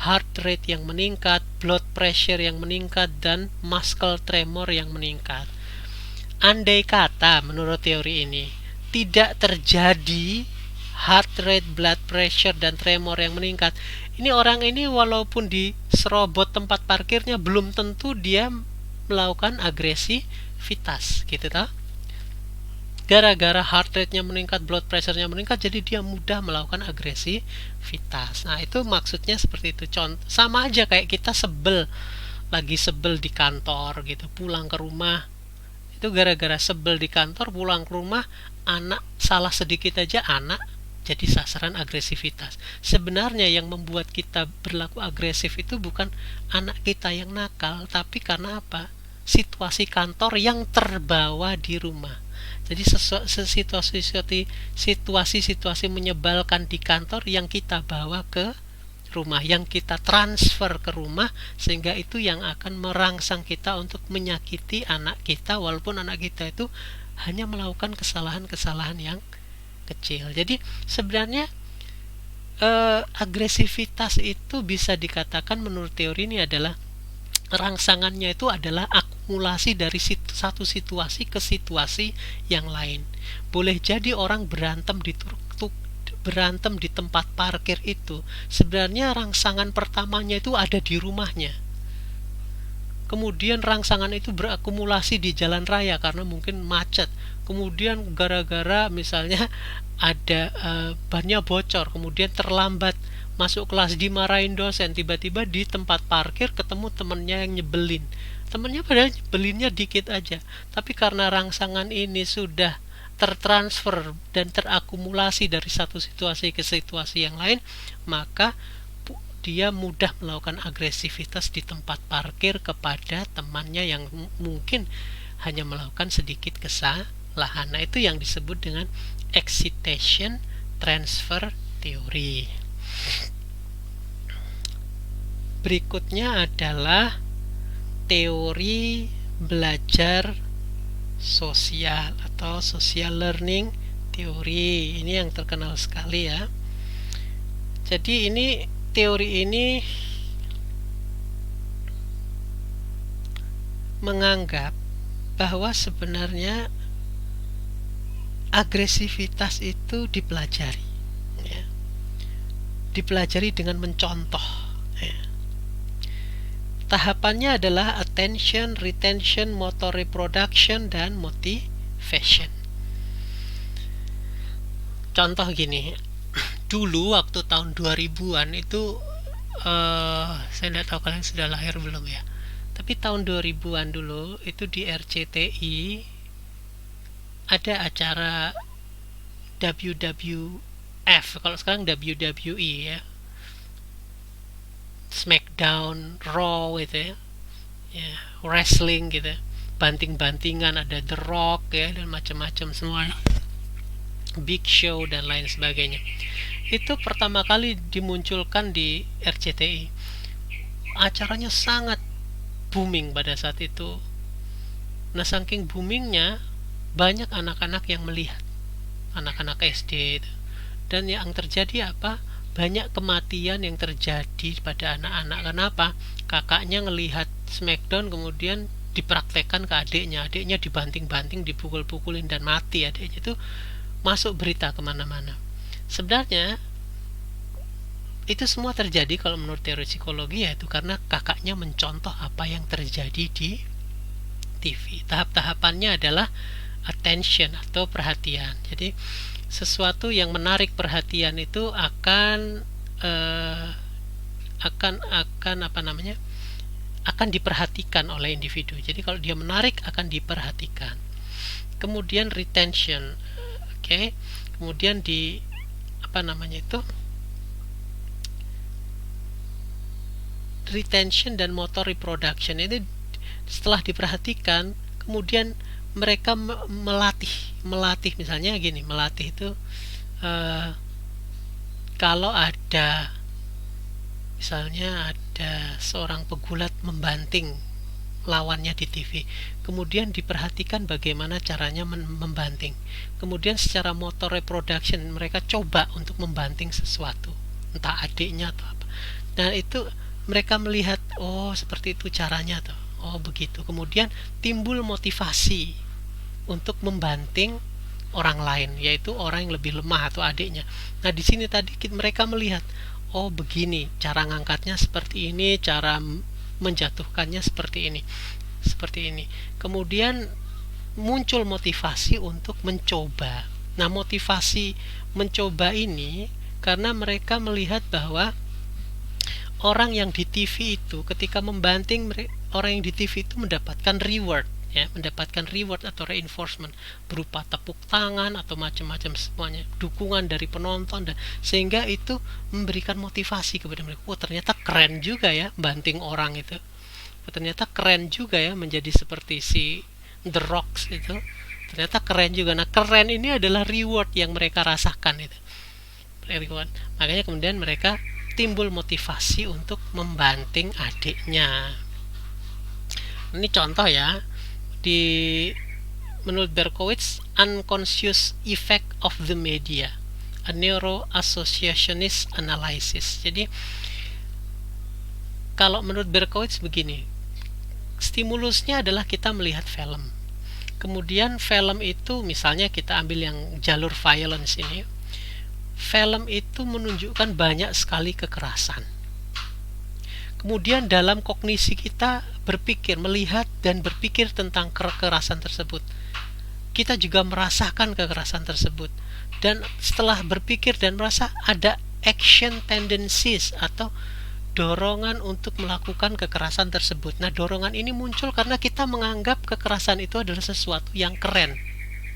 heart rate yang meningkat, blood pressure yang meningkat, dan muscle tremor yang meningkat. Andai kata menurut teori ini tidak terjadi heart rate, blood pressure, dan tremor yang meningkat, ini orang ini walaupun diserobot tempat parkirnya belum tentu dia melakukan agresivitas gitu toh. Gara-gara heart rate-nya meningkat, blood pressure-nya meningkat, jadi dia mudah melakukan agresivitas. Nah, itu maksudnya seperti itu. Sama aja kayak kita lagi sebel di kantor gitu, pulang ke rumah. Itu gara-gara sebel di kantor, pulang ke rumah, anak salah sedikit aja anak jadi sasaran agresivitas. Sebenarnya yang membuat kita berlaku agresif itu bukan anak kita yang nakal, tapi karena apa? Situasi kantor yang terbawa di rumah. Jadi situasi menyebalkan di kantor yang kita bawa ke rumah, yang kita transfer ke rumah, sehingga itu yang akan merangsang kita untuk menyakiti anak kita, walaupun anak kita itu hanya melakukan kesalahan-kesalahan yang kecil. Jadi sebenarnya agresivitas itu bisa dikatakan menurut teori ini adalah rangsangannya itu adalah akumulasi dari satu situasi ke situasi yang lain. Boleh jadi orang berantem di tempat parkir itu sebenarnya rangsangan pertamanya itu ada di rumahnya. Kemudian rangsangan itu berakumulasi di jalan raya karena mungkin macet. Kemudian gara-gara misalnya ada bannya bocor, kemudian terlambat masuk kelas, dimarahin dosen, tiba-tiba di tempat parkir ketemu temennya yang nyebelin. Temennya padahal nyebelinnya dikit aja, tapi karena rangsangan ini sudah tertransfer dan terakumulasi dari satu situasi ke situasi yang lain, maka dia mudah melakukan agresivitas di tempat parkir kepada temannya yang mungkin hanya melakukan sedikit kesalahan. Nah, itu yang disebut dengan excitation transfer theory. Berikutnya adalah teori belajar sosial atau social learning theory. Ini yang terkenal sekali ya. Jadi teori ini menganggap bahwa sebenarnya agresivitas itu dipelajari ya. Dipelajari dengan mencontoh ya. Tahapannya adalah attention, retention, motor reproduction, dan motivation. Contoh gini, dulu waktu tahun 2000-an itu saya tidak tahu kalian sudah lahir belum ya, tapi tahun 2000-an dulu itu di RCTI ada acara WWF, kalau sekarang WWE ya, Smackdown, Raw gitu ya, wrestling gitu, banting-bantingan, ada The Rock ya, dan macam-macam semua, Big Show dan lain sebagainya. Itu pertama kali dimunculkan di RCTI. Acaranya sangat booming pada saat itu. Nah, saking boomingnya banyak anak-anak yang melihat, anak-anak SD itu. Dan yang terjadi apa? Banyak kematian yang terjadi pada anak-anak. Kenapa? Kakaknya ngelihat Smackdown kemudian dipraktekkan ke adiknya dibanting-banting, dipukul-pukulin dan mati adiknya. Itu masuk berita kemana-mana. Sebenarnya itu semua terjadi kalau menurut teori psikologi, yaitu karena kakaknya mencontoh apa yang terjadi di TV. Tahap-tahapannya adalah attention atau perhatian. Jadi sesuatu yang menarik perhatian itu akan diperhatikan oleh individu. Jadi kalau dia menarik akan diperhatikan. Kemudian retention, oke. Kemudian retention dan motor reproduction itu setelah diperhatikan, kemudian mereka melatih misalnya gini, melatih itu kalau misalnya ada seorang pegulat membanting lawannya di TV, kemudian diperhatikan bagaimana caranya membanting, kemudian secara motor reproduction mereka coba untuk membanting sesuatu, entah adiknya atau apa. Nah, itu mereka melihat, oh seperti itu caranya tuh, oh begitu, kemudian timbul motivasi untuk membanting orang lain, yaitu orang yang lebih lemah atau adiknya. Nah, di sini tadi mereka melihat, oh begini cara ngangkatnya, seperti ini cara menjatuhkannya, seperti ini. Kemudian muncul motivasi untuk mencoba. Nah, motivasi mencoba ini karena mereka melihat bahwa orang yang di TV itu ketika membanting, orang yang di TV itu mendapatkan reward ya, mendapatkan reward atau reinforcement berupa tepuk tangan atau macam-macam semuanya, dukungan dari penonton, dan sehingga itu memberikan motivasi kepada mereka. Oh, ternyata keren juga ya banting orang itu. Ternyata keren juga ya menjadi seperti si The Rock itu. Ternyata keren juga. Nah, keren ini adalah reward yang mereka rasakan itu. Makanya kemudian mereka timbul motivasi untuk membanting adiknya. Ini contoh ya, di menurut Berkowitz, unconscious effect of the media, a neuroassociationist analysis. Jadi kalau menurut Berkowitz begini, stimulusnya adalah kita melihat film. Kemudian film itu, misalnya kita ambil yang jalur violence ini, film itu menunjukkan banyak sekali kekerasan. Kemudian dalam kognisi kita berpikir, melihat dan berpikir tentang kekerasan tersebut. Kita juga merasakan kekerasan tersebut. Dan setelah berpikir dan merasa, ada action tendencies atau dorongan untuk melakukan kekerasan tersebut. Nah, dorongan ini muncul karena kita menganggap kekerasan itu adalah sesuatu yang keren,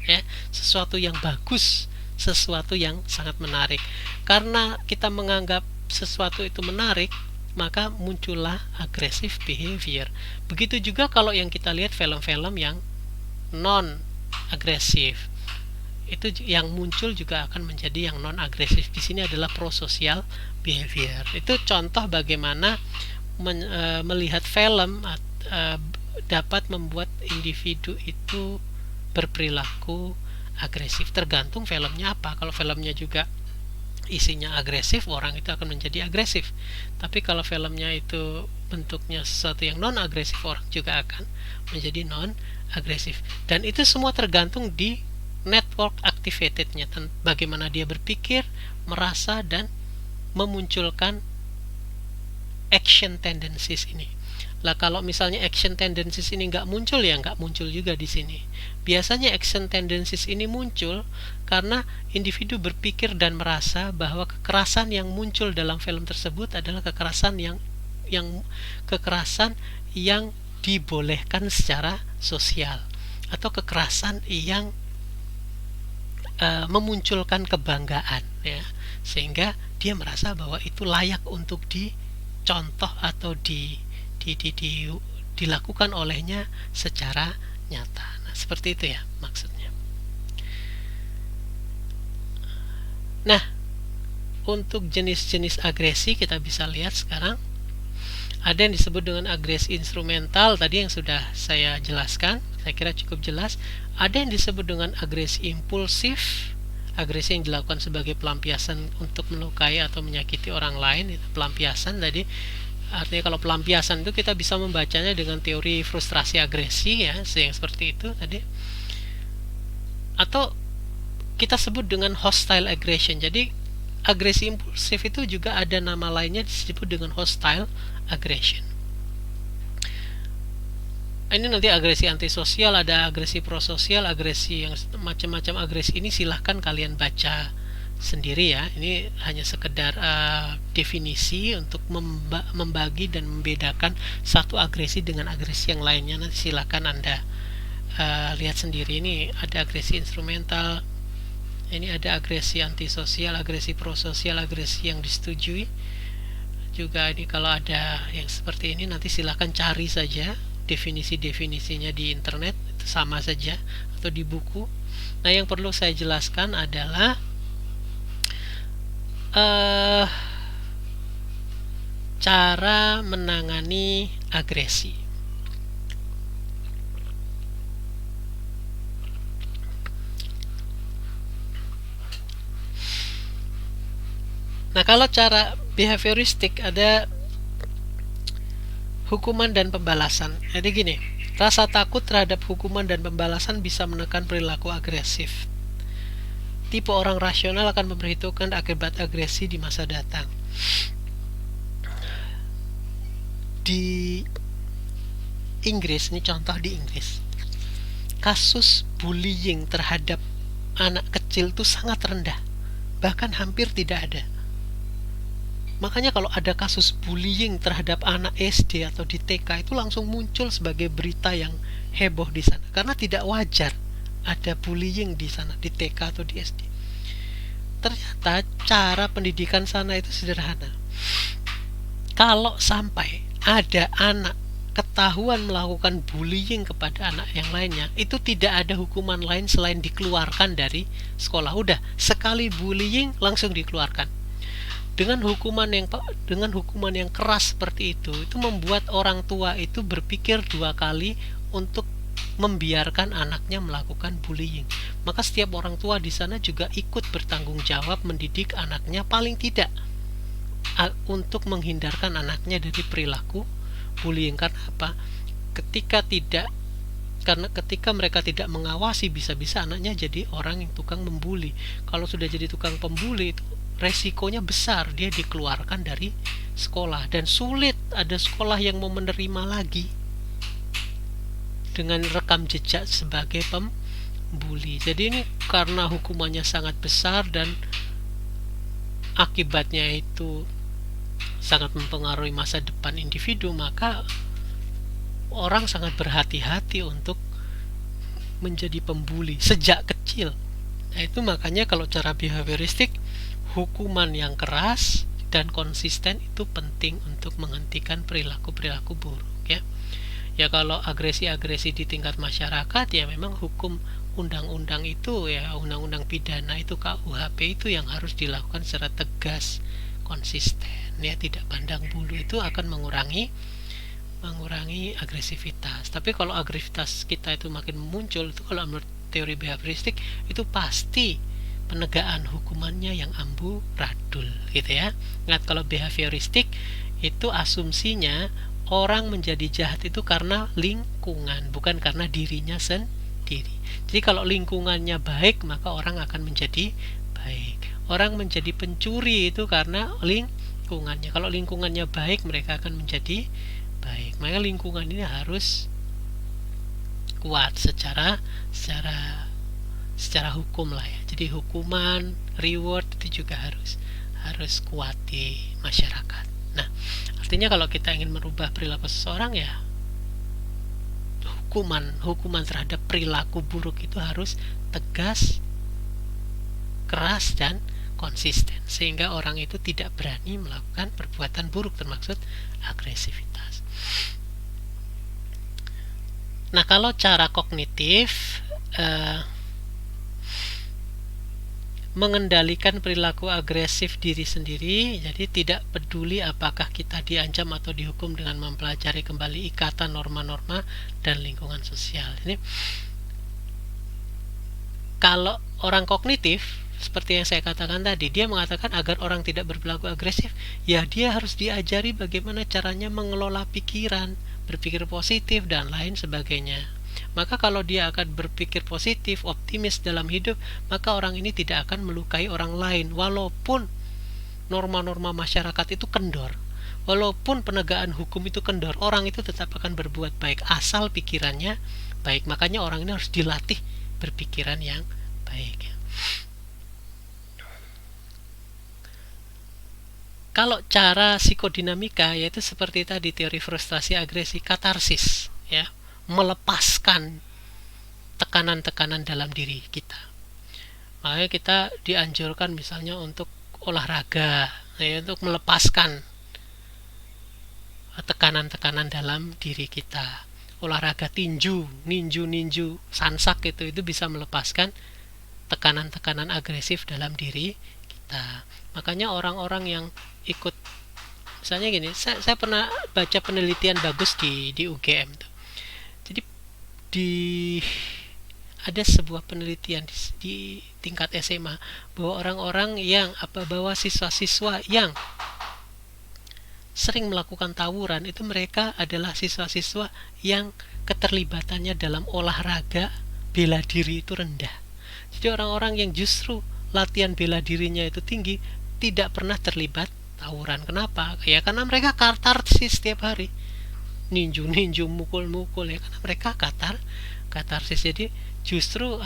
ya, sesuatu yang bagus, sesuatu yang sangat menarik. Karena kita menganggap sesuatu itu menarik, maka muncullah aggressive behavior. Begitu juga kalau yang kita lihat film-film yang non agresif, itu yang muncul juga akan menjadi yang non agresif. Di sini adalah prosocial behavior. Itu contoh bagaimana melihat film dapat membuat individu itu berperilaku agresif. Tergantung filmnya apa. Kalau filmnya juga isinya agresif, orang itu akan menjadi agresif. Tapi kalau filmnya itu bentuknya sesuatu yang non agresif, orang juga akan menjadi non agresif. Dan itu semua tergantung di network activatednya, bagaimana dia berpikir, merasa, dan memunculkan action tendencies ini. Lah kalau misalnya action tendencies ini nggak muncul, ya nggak muncul juga di sini. Biasanya action tendencies ini muncul karena individu berpikir dan merasa bahwa kekerasan yang muncul dalam film tersebut adalah kekerasan yang dibolehkan secara sosial, atau kekerasan yang memunculkan kebanggaan, ya, sehingga dia merasa bahwa itu layak untuk dicontoh atau dilakukan olehnya secara nyata. Nah, seperti itu ya maksudnya. Nah, untuk jenis-jenis agresi kita bisa lihat sekarang. Ada yang disebut dengan agresi instrumental, tadi yang sudah saya jelaskan, saya kira cukup jelas. Ada yang disebut dengan agresi impulsif, agresi yang dilakukan sebagai pelampiasan untuk melukai atau menyakiti orang lain. Itu pelampiasan tadi. Artinya kalau pelampiasan itu kita bisa membacanya dengan teori frustrasi agresi, ya, yang seperti itu tadi. Atau kita sebut dengan hostile aggression. Jadi agresi impulsif itu juga ada nama lainnya, disebut dengan hostile aggression. Ini nanti agresi antisosial, ada agresi prososial, agresi yang macam-macam agresi ini silahkan kalian baca sendiri ya. Ini hanya sekedar definisi untuk membagi dan membedakan satu agresi dengan agresi yang lainnya. Nanti silahkan Anda lihat sendiri. Ini ada agresi instrumental, ini ada agresi antisosial, agresi prososial, agresi yang disetujui. Juga ini kalau ada yang seperti ini nanti silahkan cari saja definisi-definisinya di internet, itu sama saja, atau di buku. Nah, yang perlu saya jelaskan adalah cara menangani agresi. Nah, kalau cara behavioristik ada hukuman dan pembalasan. Jadi gini, rasa takut terhadap hukuman dan pembalasan bisa menekan perilaku agresif. Tipe orang rasional akan memperhitungkan akibat agresi di masa datang. Di Inggris, ini contoh di Inggris, kasus bullying terhadap anak kecil itu sangat rendah, bahkan hampir tidak ada. Makanya kalau ada kasus bullying terhadap anak SD atau di TK, itu langsung muncul sebagai berita yang heboh di sana, karena tidak wajar ada bullying di sana, di TK atau di SD. Ternyata cara pendidikan sana itu sederhana. Kalau sampai ada anak ketahuan melakukan bullying kepada anak yang lainnya, itu tidak ada hukuman lain selain dikeluarkan dari sekolah. Udah, sekali bullying langsung dikeluarkan. Dengan hukuman yang keras seperti itu membuat orang tua itu berpikir dua kali untuk membiarkan anaknya melakukan bullying. Maka setiap orang tua di sana juga ikut bertanggung jawab mendidik anaknya paling tidak untuk menghindarkan anaknya dari perilaku bullying. Karena apa? Ketika mereka tidak mengawasi, bisa-bisa anaknya jadi orang yang tukang membuli. Kalau sudah jadi tukang pembuli, itu resikonya besar, dia dikeluarkan dari sekolah, dan sulit ada sekolah yang mau menerima lagi dengan rekam jejak sebagai pembuli. Jadi ini karena hukumannya sangat besar dan akibatnya itu sangat mempengaruhi masa depan individu, maka orang sangat berhati-hati untuk menjadi pembuli sejak kecil. Nah, itu makanya kalau cara behavioristik, hukuman yang keras dan konsisten itu penting untuk menghentikan perilaku-perilaku buruk, ya. Ya kalau agresi-agresi di tingkat masyarakat, ya memang hukum undang-undang itu, ya undang-undang pidana itu, KUHP itu yang harus dilakukan secara tegas, konsisten, ya tidak pandang bulu. Itu akan mengurangi agresivitas. Tapi kalau agresivitas kita itu makin muncul, itu kalau menurut teori behavioristik itu pasti penegakan hukumannya yang amburadul, gitu ya. Ingat, kalau behavioristik itu asumsinya orang menjadi jahat itu karena lingkungan, bukan karena dirinya sendiri. Jadi kalau lingkungannya baik, maka orang akan menjadi baik. Orang menjadi pencuri itu karena lingkungannya. Kalau lingkungannya baik, mereka akan menjadi baik. Maka lingkungan ini harus kuat secara hukum lah, ya. Jadi hukuman, reward itu juga harus kuat di masyarakat. Nah, artinya kalau kita ingin merubah perilaku seseorang, ya hukuman terhadap perilaku buruk itu harus tegas, keras, dan konsisten, sehingga orang itu tidak berani melakukan perbuatan buruk, termasuk agresivitas. Nah, kalau cara kognitif, mengendalikan perilaku agresif diri sendiri, jadi tidak peduli apakah kita diancam atau dihukum, dengan mempelajari kembali ikatan norma-norma dan lingkungan sosial. Ini kalau orang kognitif, seperti yang saya katakan tadi, dia mengatakan agar orang tidak berperilaku agresif, ya dia harus diajari bagaimana caranya mengelola pikiran, berpikir positif, dan lain sebagainya. Maka kalau dia akan berpikir positif, optimis dalam hidup, maka orang ini tidak akan melukai orang lain, walaupun norma-norma masyarakat itu kendor, walaupun penegakan hukum itu kendor, orang itu tetap akan berbuat baik asal pikirannya baik. Makanya orang ini harus dilatih berpikiran yang baik. Kalau cara psikodinamika, yaitu seperti tadi teori frustrasi agresi, katarsis, ya, melepaskan tekanan-tekanan dalam diri kita. Makanya kita dianjurkan misalnya untuk olahraga, ya, untuk melepaskan tekanan-tekanan dalam diri kita. Olahraga ninju, sansak, itu bisa melepaskan tekanan-tekanan agresif dalam diri kita. Makanya orang-orang yang ikut, misalnya gini, saya pernah baca penelitian bagus di UGM tuh. Jadi ada sebuah penelitian di tingkat SMA bahwa orang-orang yang bahwa siswa-siswa yang sering melakukan tawuran itu mereka adalah siswa-siswa yang keterlibatannya dalam olahraga bela diri itu rendah. Jadi orang-orang yang justru latihan bela dirinya itu tinggi tidak pernah terlibat tawuran. Kenapa? Ya karena mereka katarsis setiap hari. Ninju, mukul-mukul, ya karena mereka katarsis. Jadi justru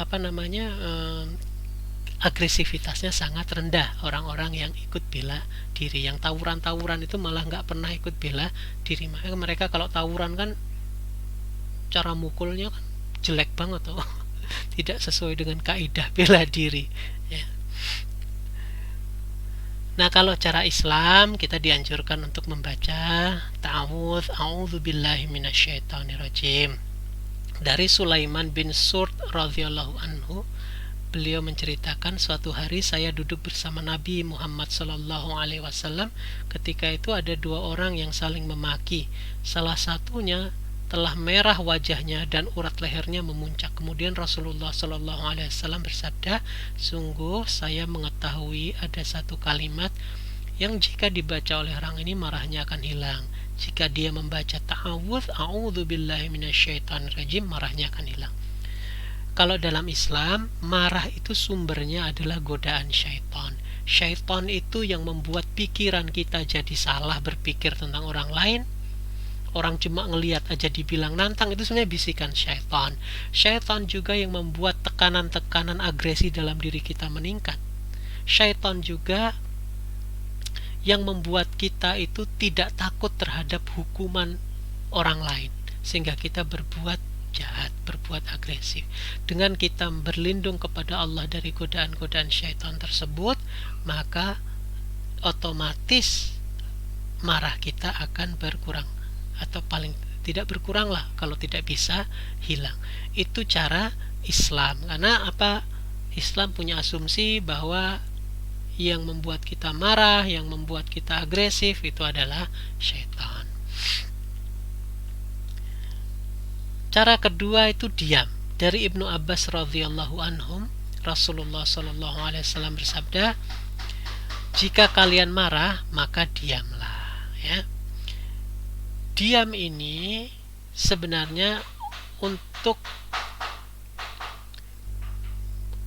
agresivitasnya sangat rendah orang-orang yang ikut bela diri. Yang tawuran itu malah nggak pernah ikut bela diri. Makanya mereka kalau tawuran kan cara mukulnya kan jelek banget tuh. Tidak sesuai dengan kaidah bela diri, ya. Nah, kalau cara Islam, kita dianjurkan untuk membaca ta'awudz, a'udzubillahi minasyaitonirrajim. Dari Sulaiman bin Surd radhiyallahu anhu, beliau menceritakan, suatu hari saya duduk bersama Nabi Muhammad sallallahu alaihi wasallam. Ketika itu ada dua orang yang saling memaki. Salah satunya telah merah wajahnya dan urat lehernya memuncak. Kemudian Rasulullah SAW bersabda, sungguh saya mengetahui ada satu kalimat yang jika dibaca oleh orang ini marahnya akan hilang. Jika dia membaca ta'awudz, a'udzubillahi minasyaitonirrajim, marahnya akan hilang. Kalau dalam Islam, marah itu sumbernya adalah godaan syaitan. Syaitan itu yang membuat pikiran kita jadi salah berpikir tentang orang lain. Orang cuma ngelihat aja dibilang nantang, itu sebenarnya bisikan syaitan. Syaitan juga yang membuat tekanan-tekanan agresi dalam diri kita meningkat. Syaitan juga yang membuat kita itu tidak takut terhadap hukuman orang lain, sehingga kita berbuat jahat, berbuat agresif. Dengan kita berlindung kepada Allah dari godaan-godaan syaitan tersebut, maka otomatis marah kita akan berkurang, atau paling tidak berkurang lah, kalau tidak bisa hilang. Itu cara Islam. Karena apa? Islam punya asumsi bahwa yang membuat kita marah, yang membuat kita agresif itu adalah syaitan. Cara kedua itu diam. Dari Ibnu Abbas radhiyallahu anhum, Rasulullah SAW bersabda, jika kalian marah maka diamlah, ya. Diam ini sebenarnya untuk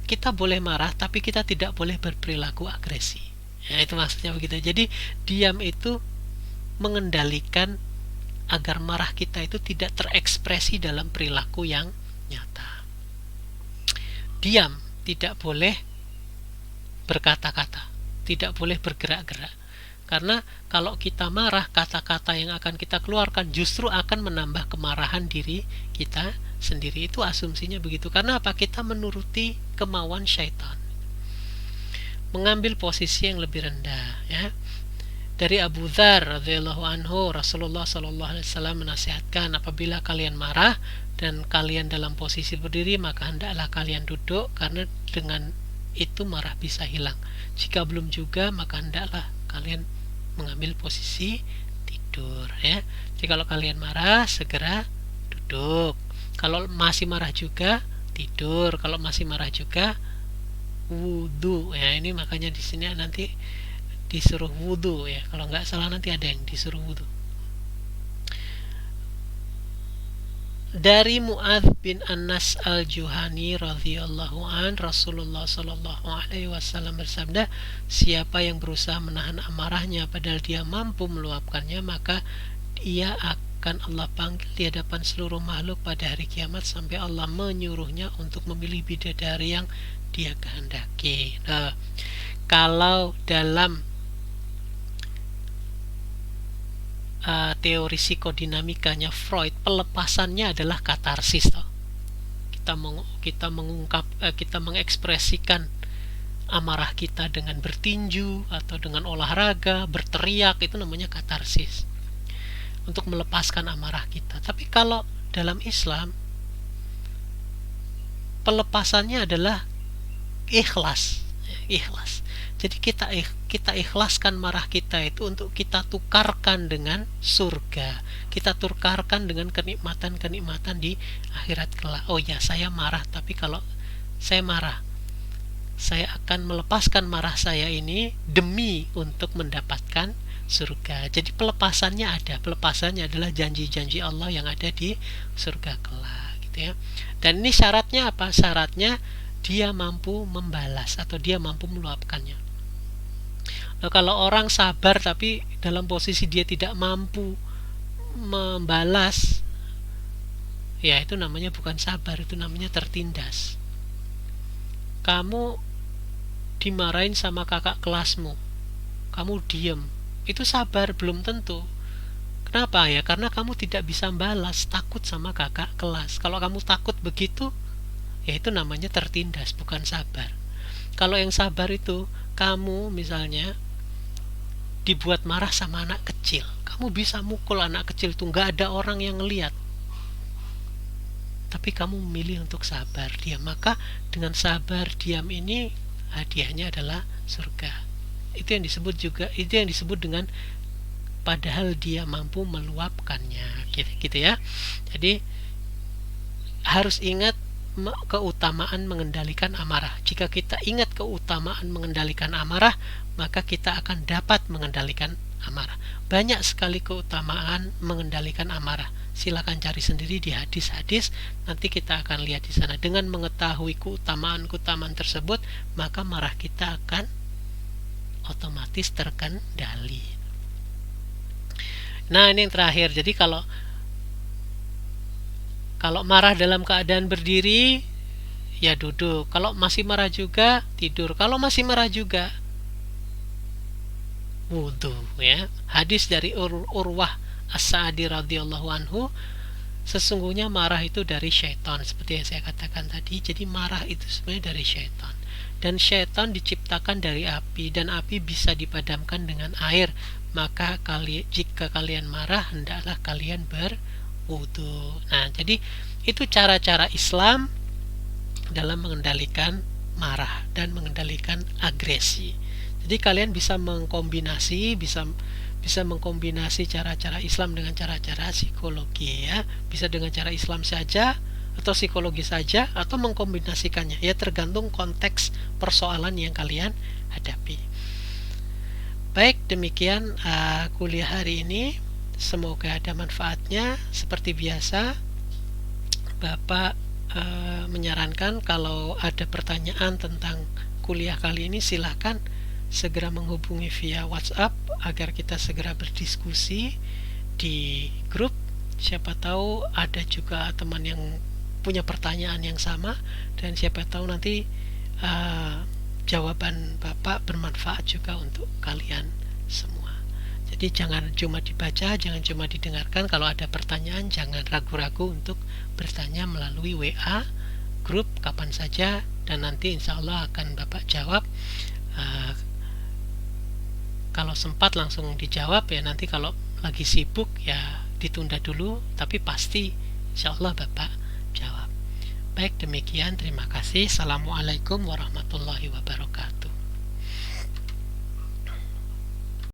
kita boleh marah, tapi kita tidak boleh berperilaku agresi. Ya, itu maksudnya begitu. Jadi diam itu mengendalikan agar marah kita itu tidak terekspresi dalam perilaku yang nyata. Diam, tidak boleh berkata-kata, tidak boleh bergerak-gerak. Karena kalau kita marah, kata-kata yang akan kita keluarkan justru akan menambah kemarahan diri kita sendiri. Itu asumsinya begitu. Karena apa? Kita menuruti kemauan syaitan, mengambil posisi yang lebih rendah, ya. Dari Abu Dzar radhiyallahu anhu, Rasulullah SAW menasihatkan, apabila kalian marah dan kalian dalam posisi berdiri, maka hendaklah kalian duduk, karena dengan itu marah bisa hilang. Jika belum juga, maka hendaklah kalian mengambil posisi tidur, ya. Jadi kalau kalian marah, segera duduk. Kalau masih marah juga, tidur. Kalau masih marah juga, wudu, ya. Ini makanya di sini nanti disuruh wudu, ya. Kalau nggak salah nanti ada yang disuruh wudu. Dari Mu'adz bin Anas al-Juhani radhiyallahu an, Rasulullah sallallahu alaihi wasallam bersabda, siapa yang berusaha menahan amarahnya padahal dia mampu meluapkannya, maka ia akan Allah panggil di hadapan seluruh makhluk pada hari kiamat sampai Allah menyuruhnya untuk memilih bidadari yang dia kehendaki. Nah, kalau dalam teori psikodinamikanya Freud, pelepasannya adalah katarsis, toh. Kita mengungkap, kita mengekspresikan amarah kita dengan bertinju atau dengan olahraga, berteriak, itu namanya katarsis, untuk melepaskan amarah kita. Tapi kalau dalam Islam, pelepasannya adalah ikhlas. Jadi kita ikhlaskan marah kita itu untuk kita tukarkan dengan surga. Kita tukarkan dengan kenikmatan-kenikmatan di akhirat kelak. Oh ya, saya marah, tapi kalau saya marah, saya akan melepaskan marah saya ini demi untuk mendapatkan surga. Jadi pelepasannya ada. Pelepasannya adalah janji-janji Allah yang ada di surga kelak, gitu ya. Dan ini syaratnya apa? Syaratnya dia mampu membalas atau dia mampu meluapkannya. Nah, kalau orang sabar tapi dalam posisi dia tidak mampu membalas, ya itu namanya bukan sabar, itu namanya tertindas. Kamu dimarahin sama kakak kelasmu, kamu diem, itu sabar? Belum tentu. Kenapa? Ya karena kamu tidak bisa balas, takut sama kakak kelas. Kalau kamu takut begitu, ya itu namanya tertindas, bukan sabar. Kalau yang sabar itu, kamu misalnya dibuat marah sama anak kecil, kamu bisa mukul anak kecil itu, gak ada orang yang ngelihat, tapi kamu memilih untuk sabar, diam. Maka dengan sabar diam ini hadiahnya adalah surga. Itu yang disebut dengan padahal dia mampu meluapkannya, gitu ya. Jadi harus ingat keutamaan mengendalikan amarah. Jika kita ingat keutamaan mengendalikan amarah, maka kita akan dapat mengendalikan amarah. Banyak sekali keutamaan mengendalikan amarah. Silakan cari sendiri di hadis-hadis, nanti kita akan lihat di sana. Dengan mengetahui keutamaan-keutamaan tersebut, maka marah kita akan otomatis terkendali. Nah, ini yang terakhir. Jadi kalau marah dalam keadaan berdiri, ya duduk. Kalau masih marah juga, tidur. Kalau masih marah juga, wudhu, ya. Hadis dari Urwah As-Sa'di radhiyallahu anhu, sesungguhnya marah itu dari syaitan, seperti yang saya katakan tadi. Jadi marah itu sebenarnya dari syaitan. Dan syaitan diciptakan dari api, dan api bisa dipadamkan dengan air. Maka jika kalian marah, hendaklah kalian berwudu. Nah, jadi itu cara-cara Islam dalam mengendalikan marah dan mengendalikan agresi. Jadi kalian bisa mengkombinasi, bisa mengkombinasi cara-cara Islam dengan cara-cara psikologi, ya. Bisa dengan cara Islam saja atau psikologi saja, atau mengkombinasikannya, ya tergantung konteks persoalan yang kalian hadapi. Baik, demikian kuliah hari ini. Semoga ada manfaatnya. Seperti biasa, Bapak menyarankan kalau ada pertanyaan tentang kuliah kali ini, silahkan segera menghubungi via WhatsApp agar kita segera berdiskusi di grup. Siapa tahu ada juga teman yang punya pertanyaan yang sama, dan siapa tahu nanti jawaban Bapak bermanfaat juga untuk kalian semua. Jadi jangan cuma dibaca, jangan cuma didengarkan. Kalau ada pertanyaan, jangan ragu-ragu untuk bertanya melalui WA grup kapan saja, dan nanti insya Allah akan Bapak jawab. Kalau sempat langsung dijawab, ya. Nanti kalau lagi sibuk, ya ditunda dulu, tapi pasti insya Allah Bapak jawab. Baik, demikian, terima kasih. Assalamualaikum warahmatullahi wabarakatuh.